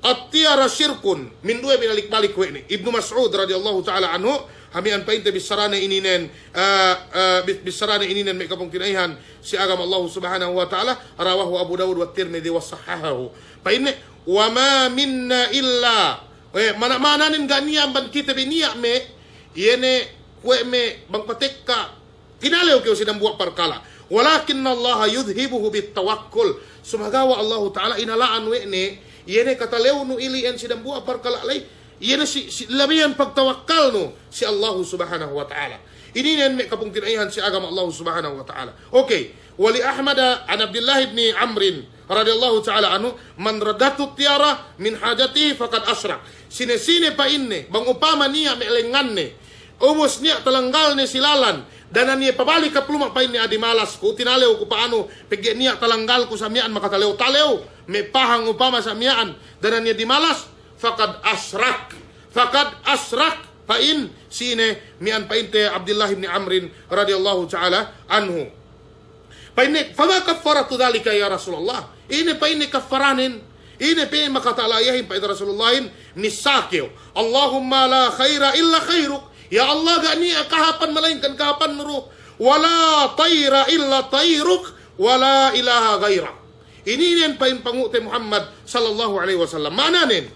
At-tiyara syirkun min duwe binalik-balik we ni Ibnu Mas'ud radhiyallahu ta'ala anhu hamian pa inte bisarana ininen me kapung tinaihan si agama Allah subhanahu wa ta'ala rawahu Abu Dawud wa Tirmidzi wa sahahahu. Pa inne wa ma minna illa mana nin ganiya ban kita biniya me yene kwe me bang patekka tinalew kyo sidang buwa parkala walakin Allah yudhibuhu bitawakkul sumagawa Allah ta'ala inalaan we ni yene katalew no ilian sidang buwa parkala lay yene si labihan pagtawakkal no si Allah subhanahu wa ta'ala. Ini me kapung tinaihan si agama Allah subhanahu wa ta'ala. Okay, wali Ahmad an Abdullah ibn Amr radhiyallahu ta'ala anhu man radatu tiara min hajati faqad asyrak. Sine pa inne bang upama niya me lenganne umos niya talanggal ni silalan dan niya pabalik ka pluma pa inne adi malas ko tinalew ko paano pigge niya talanggal ko sa miyaan makatalew me pahang upama sa miyaan dan niya di malas faqad asrak pa in sine mian pa inte Abdullah ibn Amr radhiyallahu ta'ala anhu. Pa inne fama kaffaratu dhalika ya Rasulullah. Ini pa ini kafaranin, ini pa ini makatalayahin pa ito Rasulullahin misakyo. Allahumma la khaira illa khairuk. Ya Allah gani kahapan malainkan kahapan nuru. Wala tayra illa tayruk. Wala ilaha gairak. Ininin pa in pangute Muhammad sallallahu alaihi wasallam. Mananin?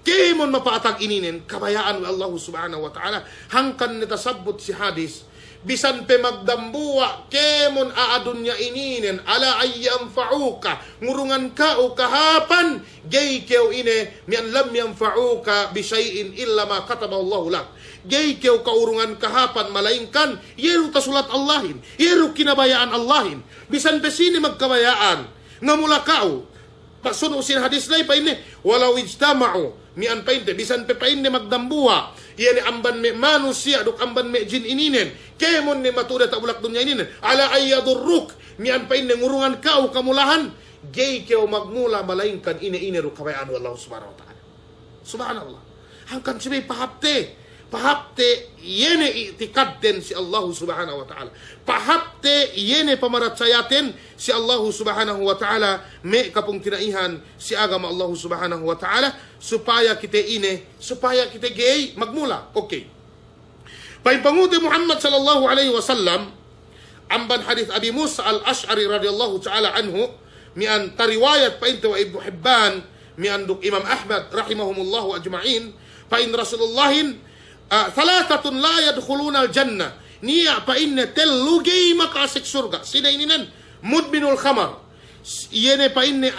Kemon mapaatag ininin kabayaan wa Allah subhanahu wa ta'ala. Hangkan nitasabot si hadis. Bisan pe magdambuwa kemon aadun niya ininen ala ayyam fa'uka ngurungan ka o kahapan gay kew ine mian lam yanfa'uka bisayin illa ma kataba Allah lak gay kew kaurungan kahapan malaingkan yeru tasulat Allahin yeru kinabayaan Allahin bisan pe sini magkabayaan ngamula kao pasun usin hadis lay pa ini walau ijtama'u mian pa inte bisan pe pa ini magdambuwa yani amban me manusia duk amban me jin ininen kemon ni matuda tak bulak dunya ininen ala ayyadurruk mian pa inne ngurungan kau kamulahan gay kau magmula malainkan ine ru kabayaan Allah subhanahu wa ta'ala. Subhanallah hangkan sibi pahapte yene itikadden si Allah subhanahu wa ta'ala pahapte yene pamaratsayaten si Allah subhanahu wa ta'ala me kapung tinaihan si agama Allah subhanahu wa ta'ala supaya kita gay magmula. Okay, pangudi Muhammad sallallahu alaihi wasallam amban hadith Abi Musa al-Ash'ari radhiyallahu ta'ala anhu mian tariwayat pa into Ibnu Hibban mian duk Imam Ahmad rahimahumullahu ajma'in pa in Rasulullahin thalathatun la yadkhuluna al-jannah niya pa inne telugay makasik surga sina ininan mudminul khamar yene pa inne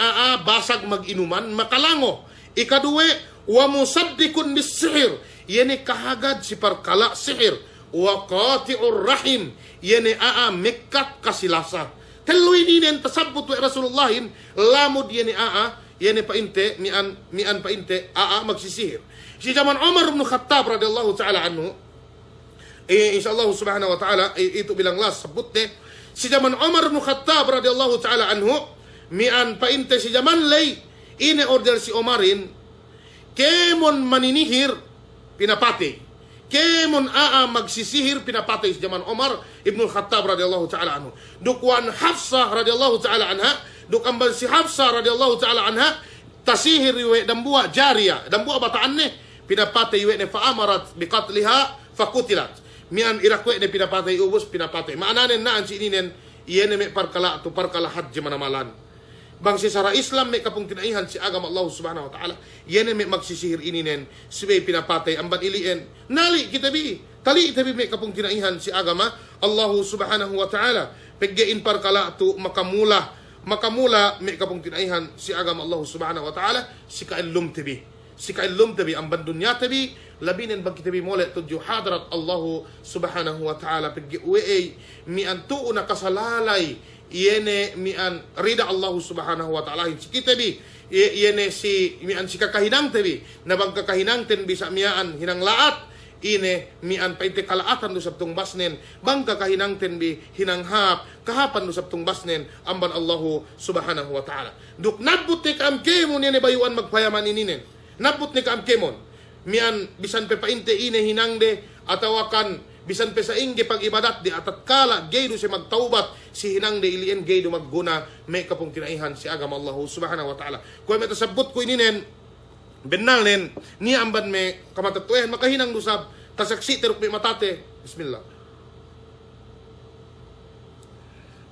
basag mag-inuman makalango ikaduwe wa musaddikun bis-sihir yene kahagad si parkala sihir wa qati'ur rahim yene mekat kasilasa telu ininen tasabut wa Rasulullahin lamud yene yene pa inte mian pa inte magsisihir. Si zaman Umar bin Khattab radhiyallahu ta'ala anhu insyaallah subhanahu wa ta'ala itu bilang last sabutne si zaman Umar bin Khattab radhiyallahu ta'ala anhu mian pa inte si zaman lay ini order si Umarin kemon maninihir pinapati kemon magsisihir pinapati si zaman Umar ibn Khattab radhiyallahu ta'ala anhu dukwan Hafsah radhiyallahu ta'ala anha dukambal si Hafsah radhiyallahu ta'ala anha tasihir iwe dambua jariyah dambua bataanne pinapatay iwe ne faamarat biqatliha fakutilat mian irakwe ne pinapatay ubos pinapatay maananen naan si ininen iyene me parkala hajj manamalan bang si sara Islam me kapung tinaihan si agama Allah subhanahu wa ta'ala iyene me magsisihir ininen sibe pinapatay amban ilien nali kita bi tali tabi me kapung tinaihan si agama Allah subhanahu wa ta'ala peggein parkala tu makamula me kapung tinaihan si agama Allah subhanahu wa ta'ala si kailum tabi amban dunya tabi labinin bang kita bi mole tuju hadrat Allah subhanahu wa ta'ala pegge we mi antu una kasalalay yene mi an rida Allah subhanahu wa ta'ala si kita bi yene si mi an si kakahinang tabi na bang kakahinang ten bisa mian hinang laat ine mian painte kalaatan do sabtong basnen bangka kahinangten bi hinanghap kahapan do sabtong basnen amban Allahu subhanahu wa ta'ala. Duk nabut ni kaamkemon ni bayuan magpayaman ininen. Nabut ni kaamkemon mian bisan pe painte ine hinangde atawakan bisan pe sa ingge pag ibadat di atat kala gaydo si magtaubat si hinangde ilien gaydo magguna may kapong kinaihan si agama Allahu subhanahu wa ta'ala. Kung may tasabot ko ininen benal nen ni amban me kamatatuehen makahinang dusab tasaksi teruk may matate. Bismillah.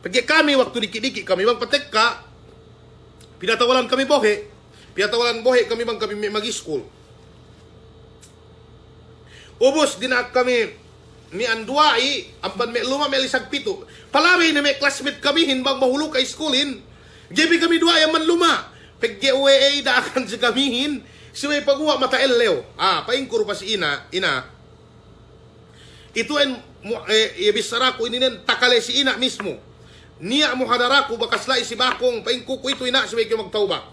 Pagi kami waktu dikit-dikit kami bang patek ka pinatawalan kami bohe kami bang kami may mag-school. Ubos dinak kami ni anduai amban me luma me lisag pito. Palaway na may classmate kami hinbang mahulog kay schoolin. Gabi kami dua yaman luma. Pagge uwe da akan si kamihin. Si may pagwa mata ellew. Paingkur pa si ina. Ito en ibisara ko ininen takale si ina mismo. Niya mo hadara ko bakasla si bakong paingku ko ito ina si may magtauba.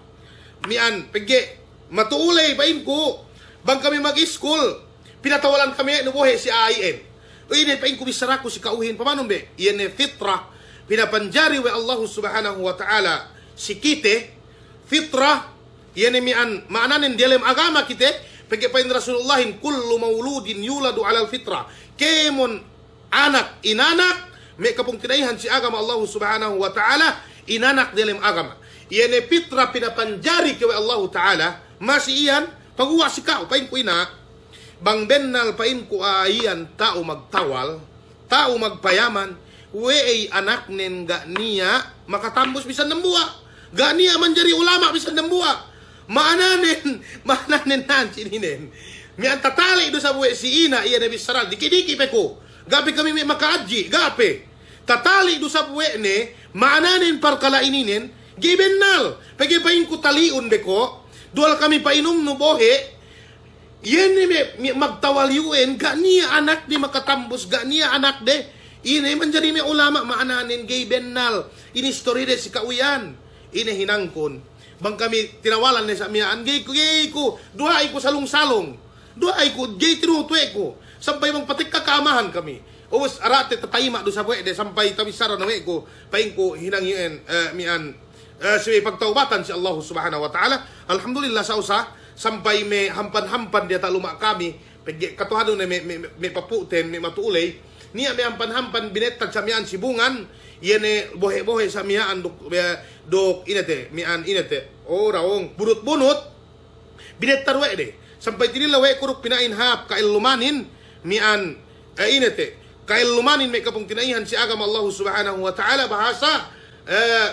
Mian pagge matuulay paingku bang kami mag-school. Pinatawalan kami nubuhe si AIN. Ini paing kubisara ko si kauhin pamanong be. Iyan fitra pinapanjari wa Allah subhanahu wa ta'ala si kite fitra iyan mian maananin dilem agama kite pagi pain Rasulullahin kullu mauludin yuladu alal fitra kemon anak inanak may kapong kinaihan si agama Allah subhanahu wa ta'ala inanak dilem agama. Iyan fitra pinapanjari wa Allah ta'ala masih iyan pagwa si kao paing ko ina bang bennal pain ko ayan tao magtawal, tao magpayaman, weay anak nen ga niya makatambos bisan ng buwa. Ga niya manjari ulama bisan ng buwa. Maananen nan sininen. Mi ang tatali do sa buwe si ina iya na bisaral. Diki-diki pe ko. Gabi kami may makaadji, gapi. Tatali do sa buwe ne, maananen parkala ininen, gibennal. Pagi pain ko taliun be ko, dual kami painom no bohe, yan ni magtawal yun, ga niya anak di makatambos, ga niya anak de. Ini manjari may ulama maananin gay bennal. Ini story de si kauyan. Ini hinangkon. Bang kami tinawalan ni sa miyaan, gay ko, duhay ko salong-salong. Duhay ko, gay tinutwe ko. Sampay bang patik kakamahan kami. Uwas arate tatayma do sa buwe de, sampay tawisara na we ko. Paing ko hinang yun, mian. So pagtaubatan si Allah subhanahu wa ta'ala. Alhamdulillah sa usa. Sampay may hampan-hampan dia taluma kami katuhado na may paputen may matuulay niya may hampan-hampan binetag sa miyaan sibungan yan bohe-bohe sa miyaan dok inete miyaan inete raong bunot-bunot binettar we de sampay tinila we kuruk pinainhap kail lumanin miyaan inete kail lumanin may kapong tinaihan si agama Allah subhanahu wa ta'ala bahasa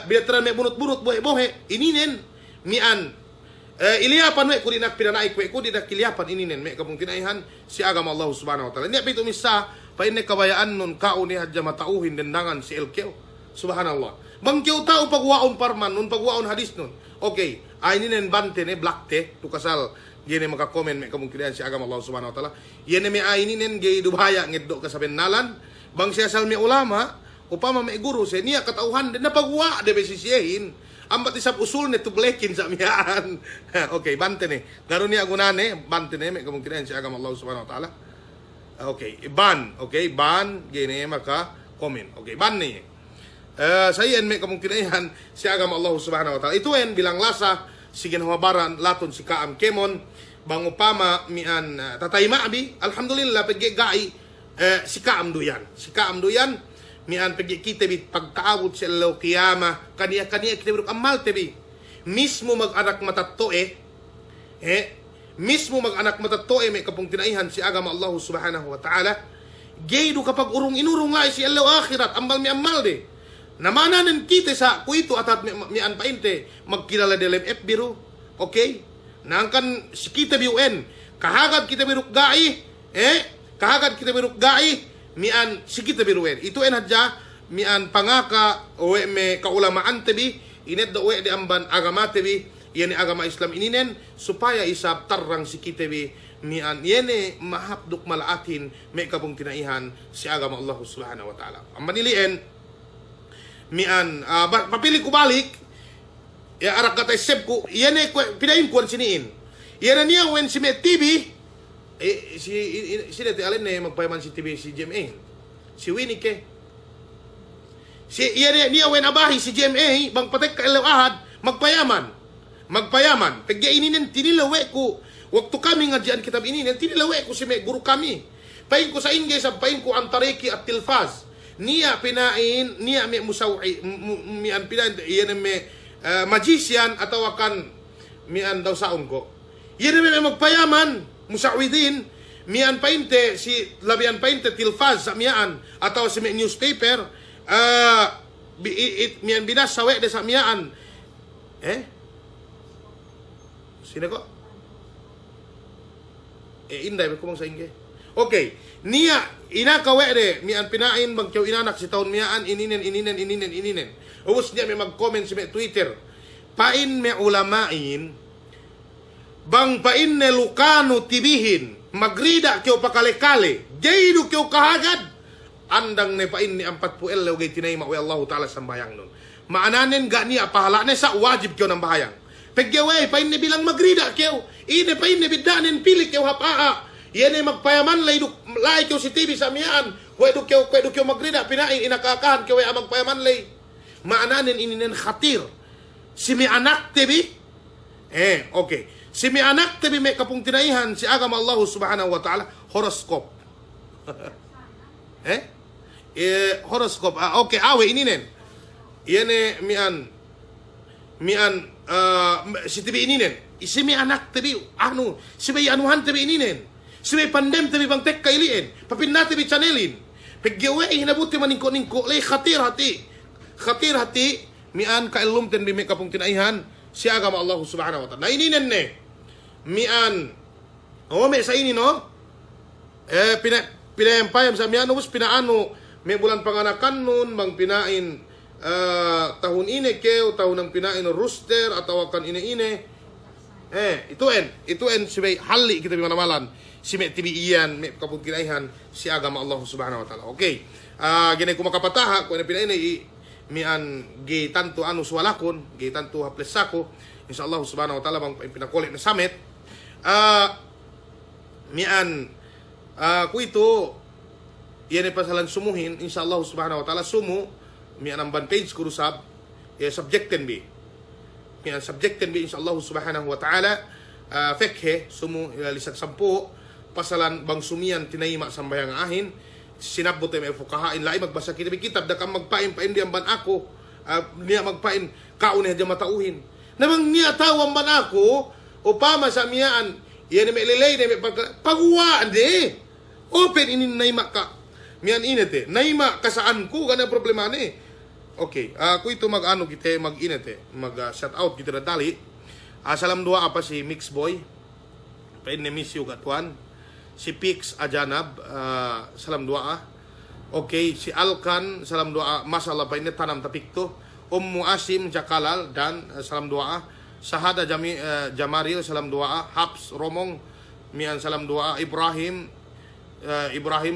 binettar may bunot-bunot bohe-bohe ininen miyaan iliyapan we kung dinak pinanaik we kung dinak kiliyapan ininen may kapong kinaihan si agama Allah subhanahu wa ta'ala. Hindi pito misa pa inay kabayaan nun kao ni hadya matauhin dendangan si Elkeo subhanallah. Bangkeo tao pagwaon parman nun pagwaon hadis nun. Okay, ay ninen bante ne blakte tu kasal gini makakomen may kapong kinaihan si agama Allah subhanahu wa ta'ala. Yan may ay ninen gay dubhaya ngeddo ka sa bennalan bang siya salmi ulama upama may guru siya niya katauhan din na pagwa de besisiyahin. Ambat isap usul ne tublekin sa miyaan. Okay, bante ne. Garo niya gunane, bante ne may kemungkinan si agama Allah subhanahu wa ta'ala. Okay, ban. Okay, ban gini maka komen. Okay, ban ni. Sayan may kemungkinan si agama Allah subhanahu wa ta'ala. Ito en bilang lasa si ginhawabaran laton si kaam kemon bang upama mian tatayma abi. Alhamdulillah paggai si kaam duyan. Si kaam duyan mian pagi kita bit pagkaabot sa law kiyama kaniya kita birok amal tebi mismo mag-anak matatoe mismo mag-anak matatoe may kapong tinaihan si agama Allah subhanahu wa ta'ala gaydo kapag urong inurong lai si Allah akhirat ambal mi amal de namananan kita sa kuito atat mian painte magkilala delem biro okay nangkan si kita biuen kahagad kita birok gai kahagad kita birok gai mian sikita biruwen itu en hadja mian pangaka owe me kaulamaan tebi inet do we di amban agama tebi yani agama Islam ininen supaya isab tarrang sikita bi mian yene mahapduk malaatin me kapong tinaihan si agama Allah subhanahu wa ta'ala ambanilien mian papili ko balik arak katay sep ko yene pinayin kuan siniin yana niya wen si me TV si dati alin magpayaman si TV si GMA. Si Winnie ke. Si niya wen abahi si GMA bang patek ka ahad magpayaman. Magpayaman. Pagya ininen tinilawe ko. Waktu kami nga diyan kitab ininen tinilawe ko si may guru kami. Pain ko sa ingay sa pain ko ang tariki at tilfaz. Niya pinain, niya may musawi, mian pinain, yan may magician atau akan mian daw saon ko. Yan may magpayaman, musawidin, mian painte, si labian painte tilfaz sa mian, atau si may newspaper, mian binasawe de sa mian. Sino ko? Inday, kumang sa ingay. Okay, niya inakawe de mian pinain magkyaw inanak si taon miyaan ininen. Ubus niya may mag-comment si may Twitter. Pain may ulamain bang pain ne lukano tibihin magrida kyaw pakale-kale jaydo kyaw kahagad andang ne pain ni 40 lawgay tinay mawi Allah Ta'ala sambayang nun. Maananen ga niya pahala ne sa wajib kyaw ng bahayang. Pagyawe pain ne bilang magrida kyaw ine pain ne bidanen pilik kyaw hapaa. Yan ay magpayaman, lay kyo si TV sa miyaan. Kwedo kyo magrida, pinain, inakakahan kyo ay magpayaman lay. Maananin ininen khatir. Si mi anak TV, okay. Si mi anak TV may kapung tinaihan, si agam Allah subhanahu wa ta'ala, horoscope. Horoscope, okay, awe ininen. Yan mian, si TV ininen. Si mi anak TV, si may anuhan TV ininen. Si may pandem tabi bang tek kailiin. Papinna tabi channelin. Pagyawe hinabuti maningko-ningko. Lay khatir hati. Khatir hati. Mian kailum ten bime kapung tinaihan. Si agama Allah subhanahu wa ta'ala. Naininen ne. Mian. May sa ini no. Pinayempayam sa mian. Ubus pinaano. May bulan panganakan nun. Bang pinain. Tahun ini keo. Tahun ng pinain rooster. Atawakan ine-ine. Ituin. Si may hali kita bimanawalan. Si may tibiiyan, may kapagkinaihan, si agama Allah subhanahu wa ta'ala. Okay. Ganay ko makapataha, kung pinainay, mian gi tanto ano suwalakon, gi tanto haplesako, insyaAllah subhanahu wa ta'ala, bang pinakulit na summit. Mian, kung ito, yan ay pasalan sumuhin, insyaAllah subhanahu wa ta'ala, sumu, mian ang ban page kurusab, subjecten bi. Mian subjecten bi, insyaAllah subhanahu wa ta'ala, fekhe, sumu, lisag 10, pasalan bang sumian tinayima sambayang ahin sinabot ay may fukahain lai magbasa kita kitab da kam magpain pain di amban ako niya magpain kaun niya matauhin namang niya tawang ban ako upama sa miyaan yan may lilay na may pagwa ande open inin nayma ka miyan inete nayma kasaan ko gana problema ni okay ako ito mag-ano kita mag-inete mag shout out kita na dali salam dua apa si Mix Boy pain ni miss you katwan si Pix Ajanab, salam doa. Okay, si Alkan, salam doa. Masalah pa ini tanam tapik to. Muasim Jakalal dan salam doa. Sahada Jamaril, salam doa. Habs Romong, mian salam doa. Ibrahim,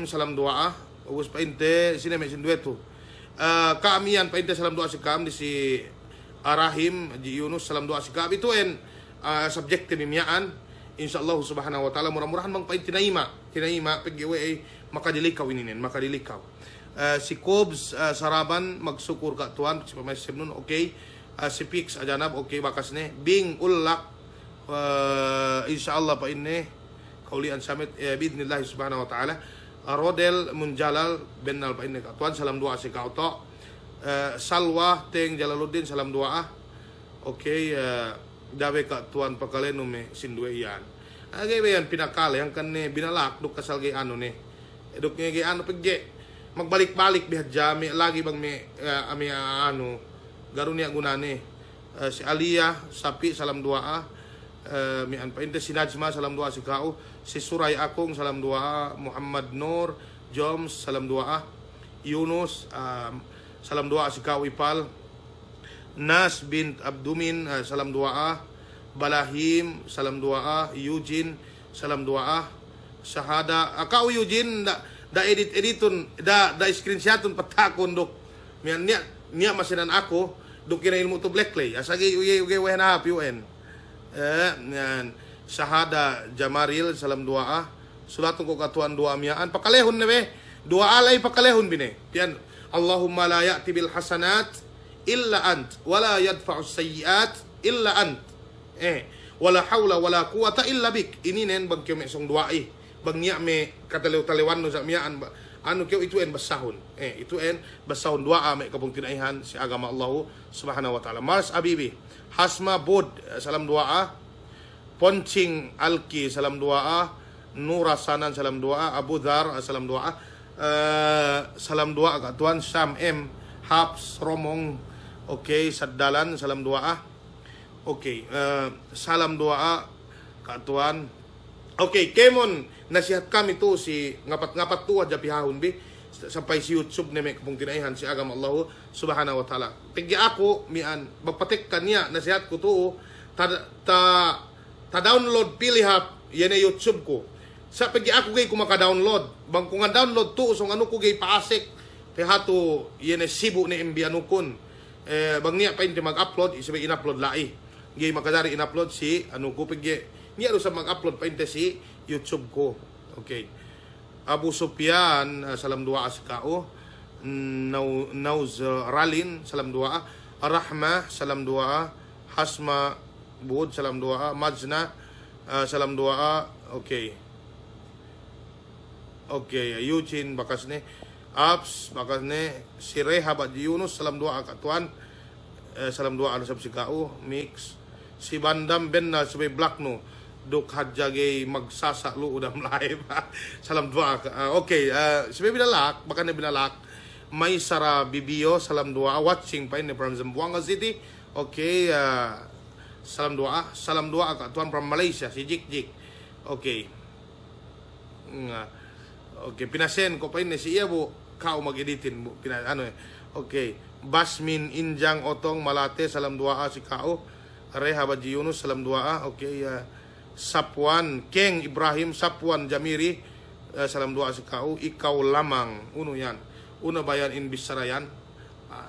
salam doa. Ubus pa inte, sini may sindueto. Kaamian pa inte salam doa si Kam di si Arahim, di Yunus salam doa si Kam. Ito en subjekte mimiyaan. Insyaallah subhanahu wa ta'ala murah-murahan bang pain tinayima pagyawe ay makadilikaw ininen makadilikaw si Kobs Saraban magsukur ka tuan si pamaisip nun okay si Pix Ajanab okay bakas ne Bing Ulak insyaallah pa inne kaulian summit biidnillah subhanahu wa ta'ala Rodel Munjalal Bennal pa inne ka tuan salam doa si kauto Salwa Teng Jalaluddin salam doa okay dawe ka tuan pakaleno me sindwe yan. Agay ba yan pinakali ang kan binalak duk kasal gay ano ni. Duk gay ano pagje magbalik-balik bihad jami lagi bang me ami ano garo niya gunani. Si Aliyah Sapi salam doa mi an painte si Najma salam doa si Kao si Suray Akong salam doa Muhammad Nur Joms salam doa Yunus salam doa si Kao Ipal Nas bint Abdumin salam doa Balahim salam doa Eugene salam doa Sahada kau Eugene da editon da screenshoton patakon dok niya masinan ako dok kina ilmu to blacklay asagi uye wena piuen Sahada Jamaril salam doa Sulatong ko katuan dua miyaan. Pakalehon na be. Dua alay pakalehon bine. Yan. Allahumma la ya'ti bil hasanat illa ant. Wala yadfa'u sayyiat illa ant. Wala hawla wala quwata illa bik. Ininen bag kyo may isang dua Bag niya may kataliw-taliwan no sa miyaan ba. Ano kyo ituin basahon. Ituin basahon dua may kapong tinaihan si agama Allah subhanahu wa ta'ala. Mars Abibi. Hasma Bod. Salam dua Ponching Alki. Salam dua Nura Sanan. Salam dua Abu Dhar. Salam dua salam dua katuan Sam M Haps Romong okay Saddalan salam dua okay salam dua katuan okay Kemon nasihat kami to si ngapat tuwa japihahon bi sampai si YouTube ni may kapong tinaihan si agama Allah subhanahu wa ta'ala tigya ako mian magpatik kanya nasihat ko to ta download pilihap yan ay YouTube ko sa pagi ako gay kumaka-download. Bang kung download to, so ano ko gay paasik. Kaya hato, yan ay sibo ni MB anukon. Bang niya pa hindi mag-upload, isabay in-upload lai. Gay makadari in-upload si, ano ko, pagi niya sa mag-upload pa hindi si YouTube ko. Okay. Abu Sufyan, salam dua asikao. Nauz Ralin, salam dua. Rahma, salam dua. Hasma Bud, salam dua. Majna, salam dua. Okay. Okay, Eugene bakas ni Apps bakas ni si Reha Badi Yunus salam dua katuan salam dua ano sab si Kao Mix si Bandam Ben na subay Black no duk hadjagay magsasaklo udam live salam dua okay subay binalak baka na binalak may Sara Bibio salam dua watching pa in from Zamboanga City okay salam dua katuan from Malaysia si Jik okay okay, pinasen ko pa yun si iya bu, kao mag-editin bu, okay, Basmin Injang Otong Malate, salam dua si kao, Reha Baji Yunus, salam dua okay, Sapwan, Keng Ibrahim, Sapwan Jamiri, salam dua si kao, ikaw lamang, uno yan, uno bayan in Bisara yan,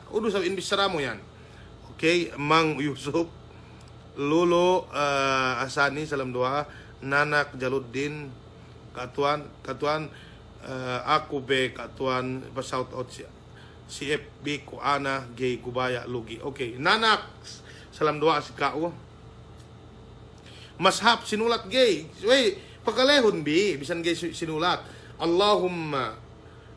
uno sa in Bisara mo yan, okay, Mang Yusuf, Lolo Asani, salam dua, Nanak Jaluddin, katuan, ako be katuan pa shout out si FB ko ana gay gubaya lugi okay Nanak salam dua si kao mashap sinulat gay wey pakalehon bi bisan gay sinulat Allahumma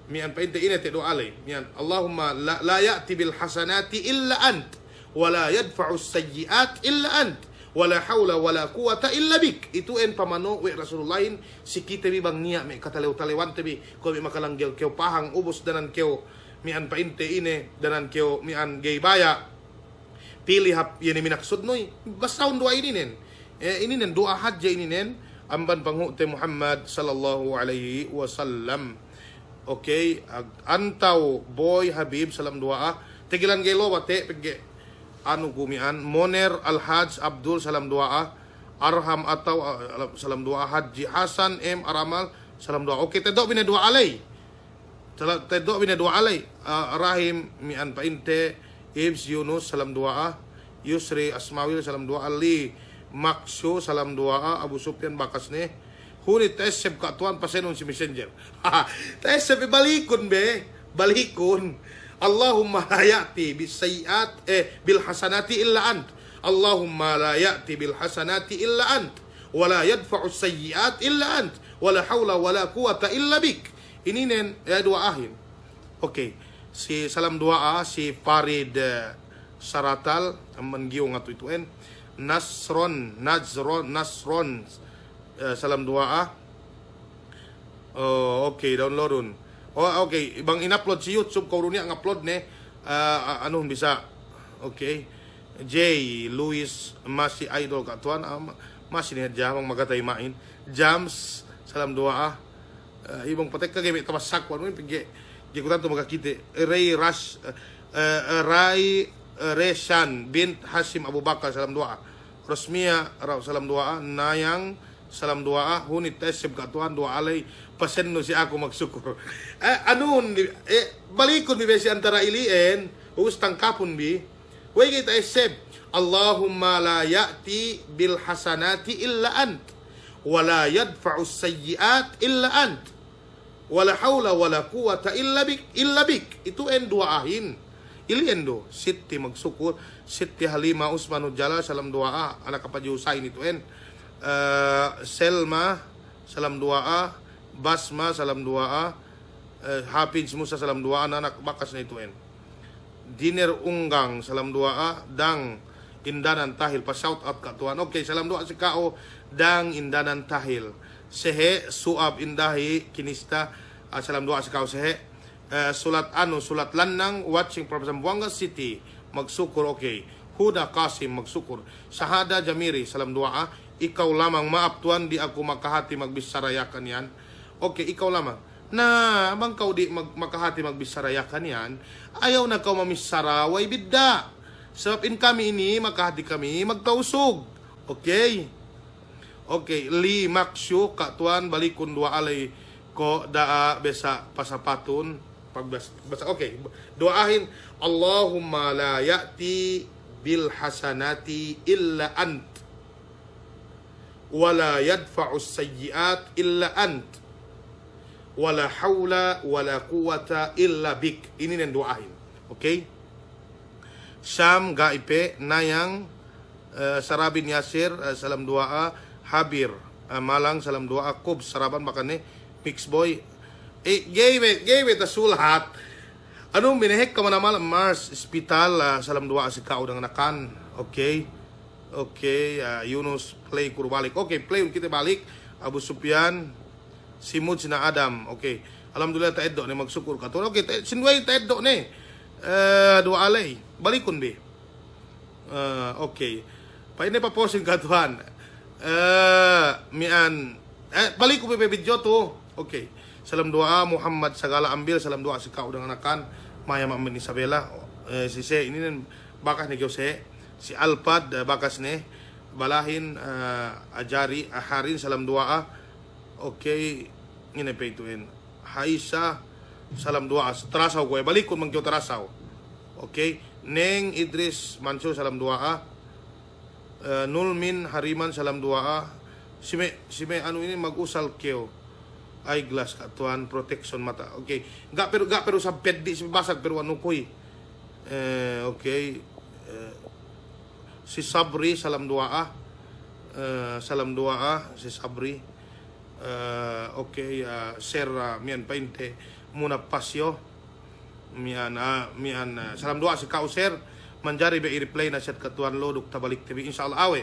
mian pa inte ina te do alay mian Allahumma la ya'ti bil hasanati illa ant wala yadfa'u sayyi'at illa ant wala hawla wala quwata illa bik. Itu en pamano we Rasulullahin si kita bi bang niya may katalew-talewan tabi ko may makalanggel kyo pahang ubos danan kyo mian painte ine danan kyo mian gay baya pilih hap yan minaksud noy basta un dua ininen ininen dua hajja ininen amban panghute Muhammad sallallahu alaihi wasallam okay antaw boy Habib salam dua tigilan gay lo wate pege anu gumian Moner Al-Hajj Abdul salam dua Arham atau salam dua Haji Hasan M Aramal salam dua okay tedok bina dua alay Rahim mian painte Ibs Yunus salam dua Yusri Asmawil salam dua Ali Maksyo salam dua Abu Sufyan bakas ni hunit tesep katuan pasenon si messenger tesep balikun Allahumma la ya'ti bis sayyiat bil hasanati illa ant. Allahumma la ya'ti bil hasanati illa ant. Wa la yadfa'u sayyiat illa ant. Wa la hawla wa la quwata illa bik. Ini nen dua ahin. Okay. Si salam dua si Farid Saratal amman giyo nga to ituin. Nasron salam dua okay downloadon. Okay, ibang in-upload si YouTube ko ron niya ang upload ni ano bisa. Okay. J Luis Masi Idol katuan Masi ni jamang magatay main. Jams salam dua ibang patek kagay tabasak ko ano pigi gikutan to magakite Ray Rush Ray Reshan bint Hasim Abu Bakar salam dua. Rosmia salam dua Nayang salam dua hunit tesib katuan dua alay pasenno si ako magsukur balikon bi si antara ilien ustang kapun bi way kita eseb Allahumma la ya'ti bil hasanati illa ant wala yadfa'u sayyi'at illa ant, wala hawla wala quwata illa bik. Itu en duaahin. Iliendo, sitti magsukur, sitti Halima Usman Ujala, salam doa, anak kapajusain itu en. Selma, salam doa, Basma, salam doa, Hafiz Musa, salam doa, anak bakas na itu en. Diner Unggang, salam doa, Dang Indanan Tahil, pa shout out ka tuan. Okay, salam doa si Kao, Dang Indanan Tahil. Sehe, Suab Indahi, Kinista, salam doa si Kao Sehe. Sulat Lanang, watching from Zamboanga City, magsukur, okay. Huda Qasim, magsukur. Shahada Jamiri, salam doa. Ikaw lamang maap tuan, di ako makahati magbisarayakan yan. Okay, ikaw lamang. Na, bang kau di makahati magbisarayakan yan, ayaw na kau mamisaraway bidda. Sebab in kami ini, makahati kami, magtausog. Okay? Okay, li maksyu, ka tuan, balikun dua alay ko daa besa pasapatun. Pagbasa, okay, doahin, Allahumma la ya'ti bil hasanati illa ant, wala yadfa'u sayyi'at illa ant, wala hawla wala quwata illa bik. Ini yang doahin. Okay? Syam Gaipe Nayang, Sarabin Yasir, salam doa. Habir Malang, salam doa. Kub Saraban makane Mix Boy. Gave tasulat. Anong binehek ka manamal Mars Hospital, salam doa si Kao dengan nakan. Okay. Okay, Yunus play kurbalik. Okay, play kita balik. Abu Sufyan, Simud sina Adam. Okay. Alhamdulillah taeddo ni magsukur ka to. Okay, sinway taeddo ni. Doa alay. Balikon bi. Okay. Pa ini pa posting ka tuhan. Mian balik ko pa video to. Okay. Salam doa Muhammad Sagala Ambil, salam doa si Kao dengan akan Maya Mamin Isabella, si Se ini bakas ni Jose, si Alpad bakas ni Balahin, Ajari Harin, salam doa. Okay, ini pa ituin. Haisa, salam doa. Terasaw ko balikon magyo terasaw. Okay, Neng Idris Mansur, salam doa. Nulmin Hariman, salam doa. Si me anu ini mag-usal kyo. Eyeglass ka tuan, protection mata. Okay. Gak pero sa bed di basag pero ano koy. Okay. Si Sabri, salam doa. Salam doa si Sabri. Okay, Sir mian painte muna pasyo. Mian salam doa si Kao Sir. Manjari be i-replay na set katuan lodok tabalik TV insyaallah awe.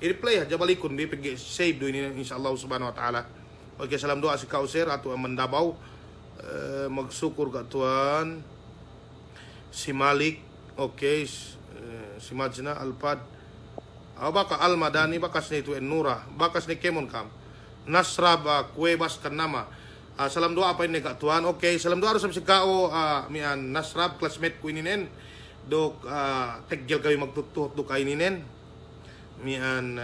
I-replay aja balikun bi pigi save do ini insyaallah subhanahu wa taala. Okay, salam doa si Kauser atau Mandabaw, magsukur ka tuan. Si Malik, okay, si Majna Alpad. Baka Almadani bakas ni itu Nura, bakas ni Kemon Kam. Nasrab Kuebas Kanama. Salam doa apa ini ka tuan? Okay, salam doa harus si Kao mian Nasrab classmate ko ininen. Dok teggel kayo magtutuhot do kay ininen. Mian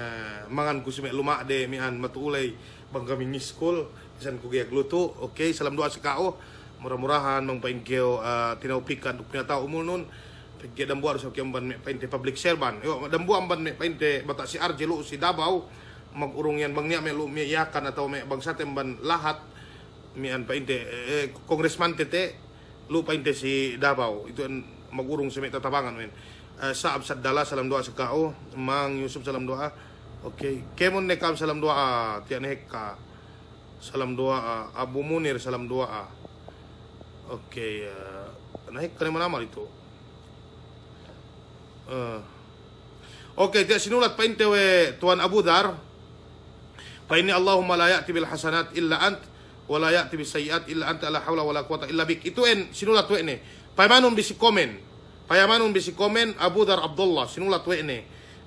mangan ko si luma de mian matulay bang kami ni school isan ko gaya gluto. Okay, salam doa si Kao, murah-murahan mangpaingkyo tinaupikan ug pinatao umul nun pagya dambu sa kyamban me painte public servant yo dambu amban me painte bata si RJ lu si Davao magurong yan bang niya me lu miyakan atau me bang sa temban lahat mian painte congressman tete lu painte si Davao itu magurong sa me tatabangan men. Saab Saddala, salam doa si Kao. Mang Yusuf, salam doa. Okay. Kemon Nekam, salam doa. Tian Hekka, salam doa. Abu Munir, salam doa. Okay. Nahik ka naman naman ito. Okay. Tiyan sinulat pa intewe Tuan Abu Dar. Pa ini Allahumma la ya'ti bil hasanat illa ant. Wa la ya'ti bis sayiat illa anta la hawla wa la quwata illa bik. Itu sinulat we ni. Paimanun bisi komen. Payamanun bisi komen Abu Dar Abdullah sinulat we ni.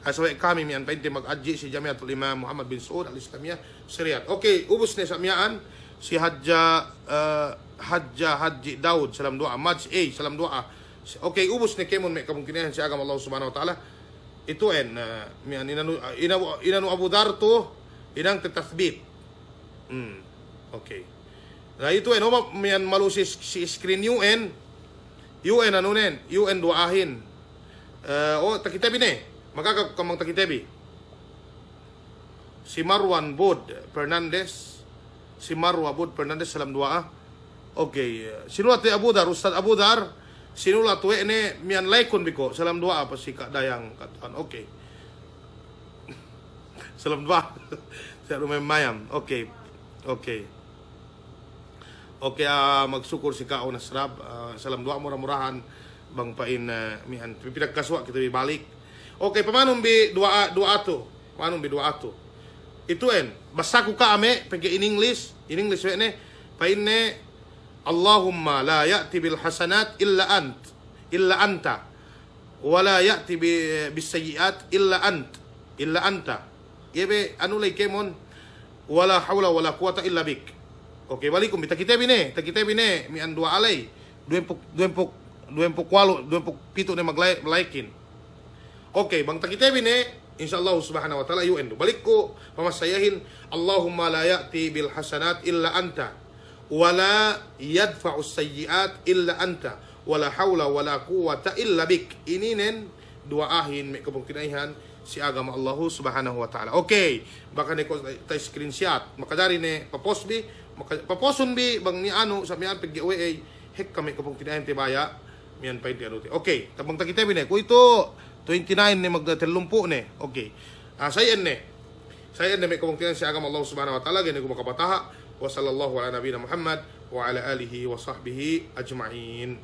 Asaway kami mian painte mag-adji si Jamiatul Imam Muhammad bin Saud al-Islamiyah Syariat. Okay, ubos ni sa miyaan si Haji Daud, salam doa. Maj A, salam doa. Okay, ubos ni kemon may kemungkinan si agama Allah Subhanahu wa taala. Ito mian inanu Abu Dar to inang tathbit. Okay. Nah itu mian malu si screen UN ano nen? UN duahin. Takitabi ne. Magkakakamang takitabi. Si Marwan Bud Fernandez. Si Marwa Bud Fernandez salam doa. Okay. Sinulat ni Abu Dar, Ustaz Abu Dar. Sinulat we ne mian laikun biko. Salam doa apa si Kak Dayang katuan. Okay. Salam doa. Saya rumah mayam. Okay. Okay. Okay, magsyukur si Kak Nasrab. Salam doa murah-murahan bang pain mian pipidak kaswa kita balik. Okay, pamanong bi doa ato. Pamanong bi doa ato. Itu basta ko ka ame pag in English we ne pain ne Allahumma la ya'ti bil hasanat illa anta wa la ya'ti bis sayyi'at illa anta. Yebe anu lay kemon wala hawla wala quwata illa bik. Okay, balikum takitabi ne mi an dua alay 24 ne maglaikin. Okay, bang takitabi ne insyaallah subhanahu wa taala UN. Balik ko pamasayahin Allahumma la ya'ti bil hasanat illa anta wa la yadfa'u sayyi'at illa anta wala hawla wala quwata illa bik. Ininen duaahin may kabungtinaihan si agama Allah subhanahu wa ta'ala. Okay, baka ne ko tay screenshot makadari ne papost bi paposon bi bang ni ano sa mian paggiwe ay hek kami kabungtinaihan tibaya mian pay ano ti. Okay, tabang takitabi ne ko ito 29 ne magdatelumpo ne. Okay. Sayan ne may kabungtinaihan si agama Allah subhanahu wa ta'ala gani ko makabataha. Wa sallallahu ala nabiyina Muhammad wa ala alihi wa sahbihi ajma'in.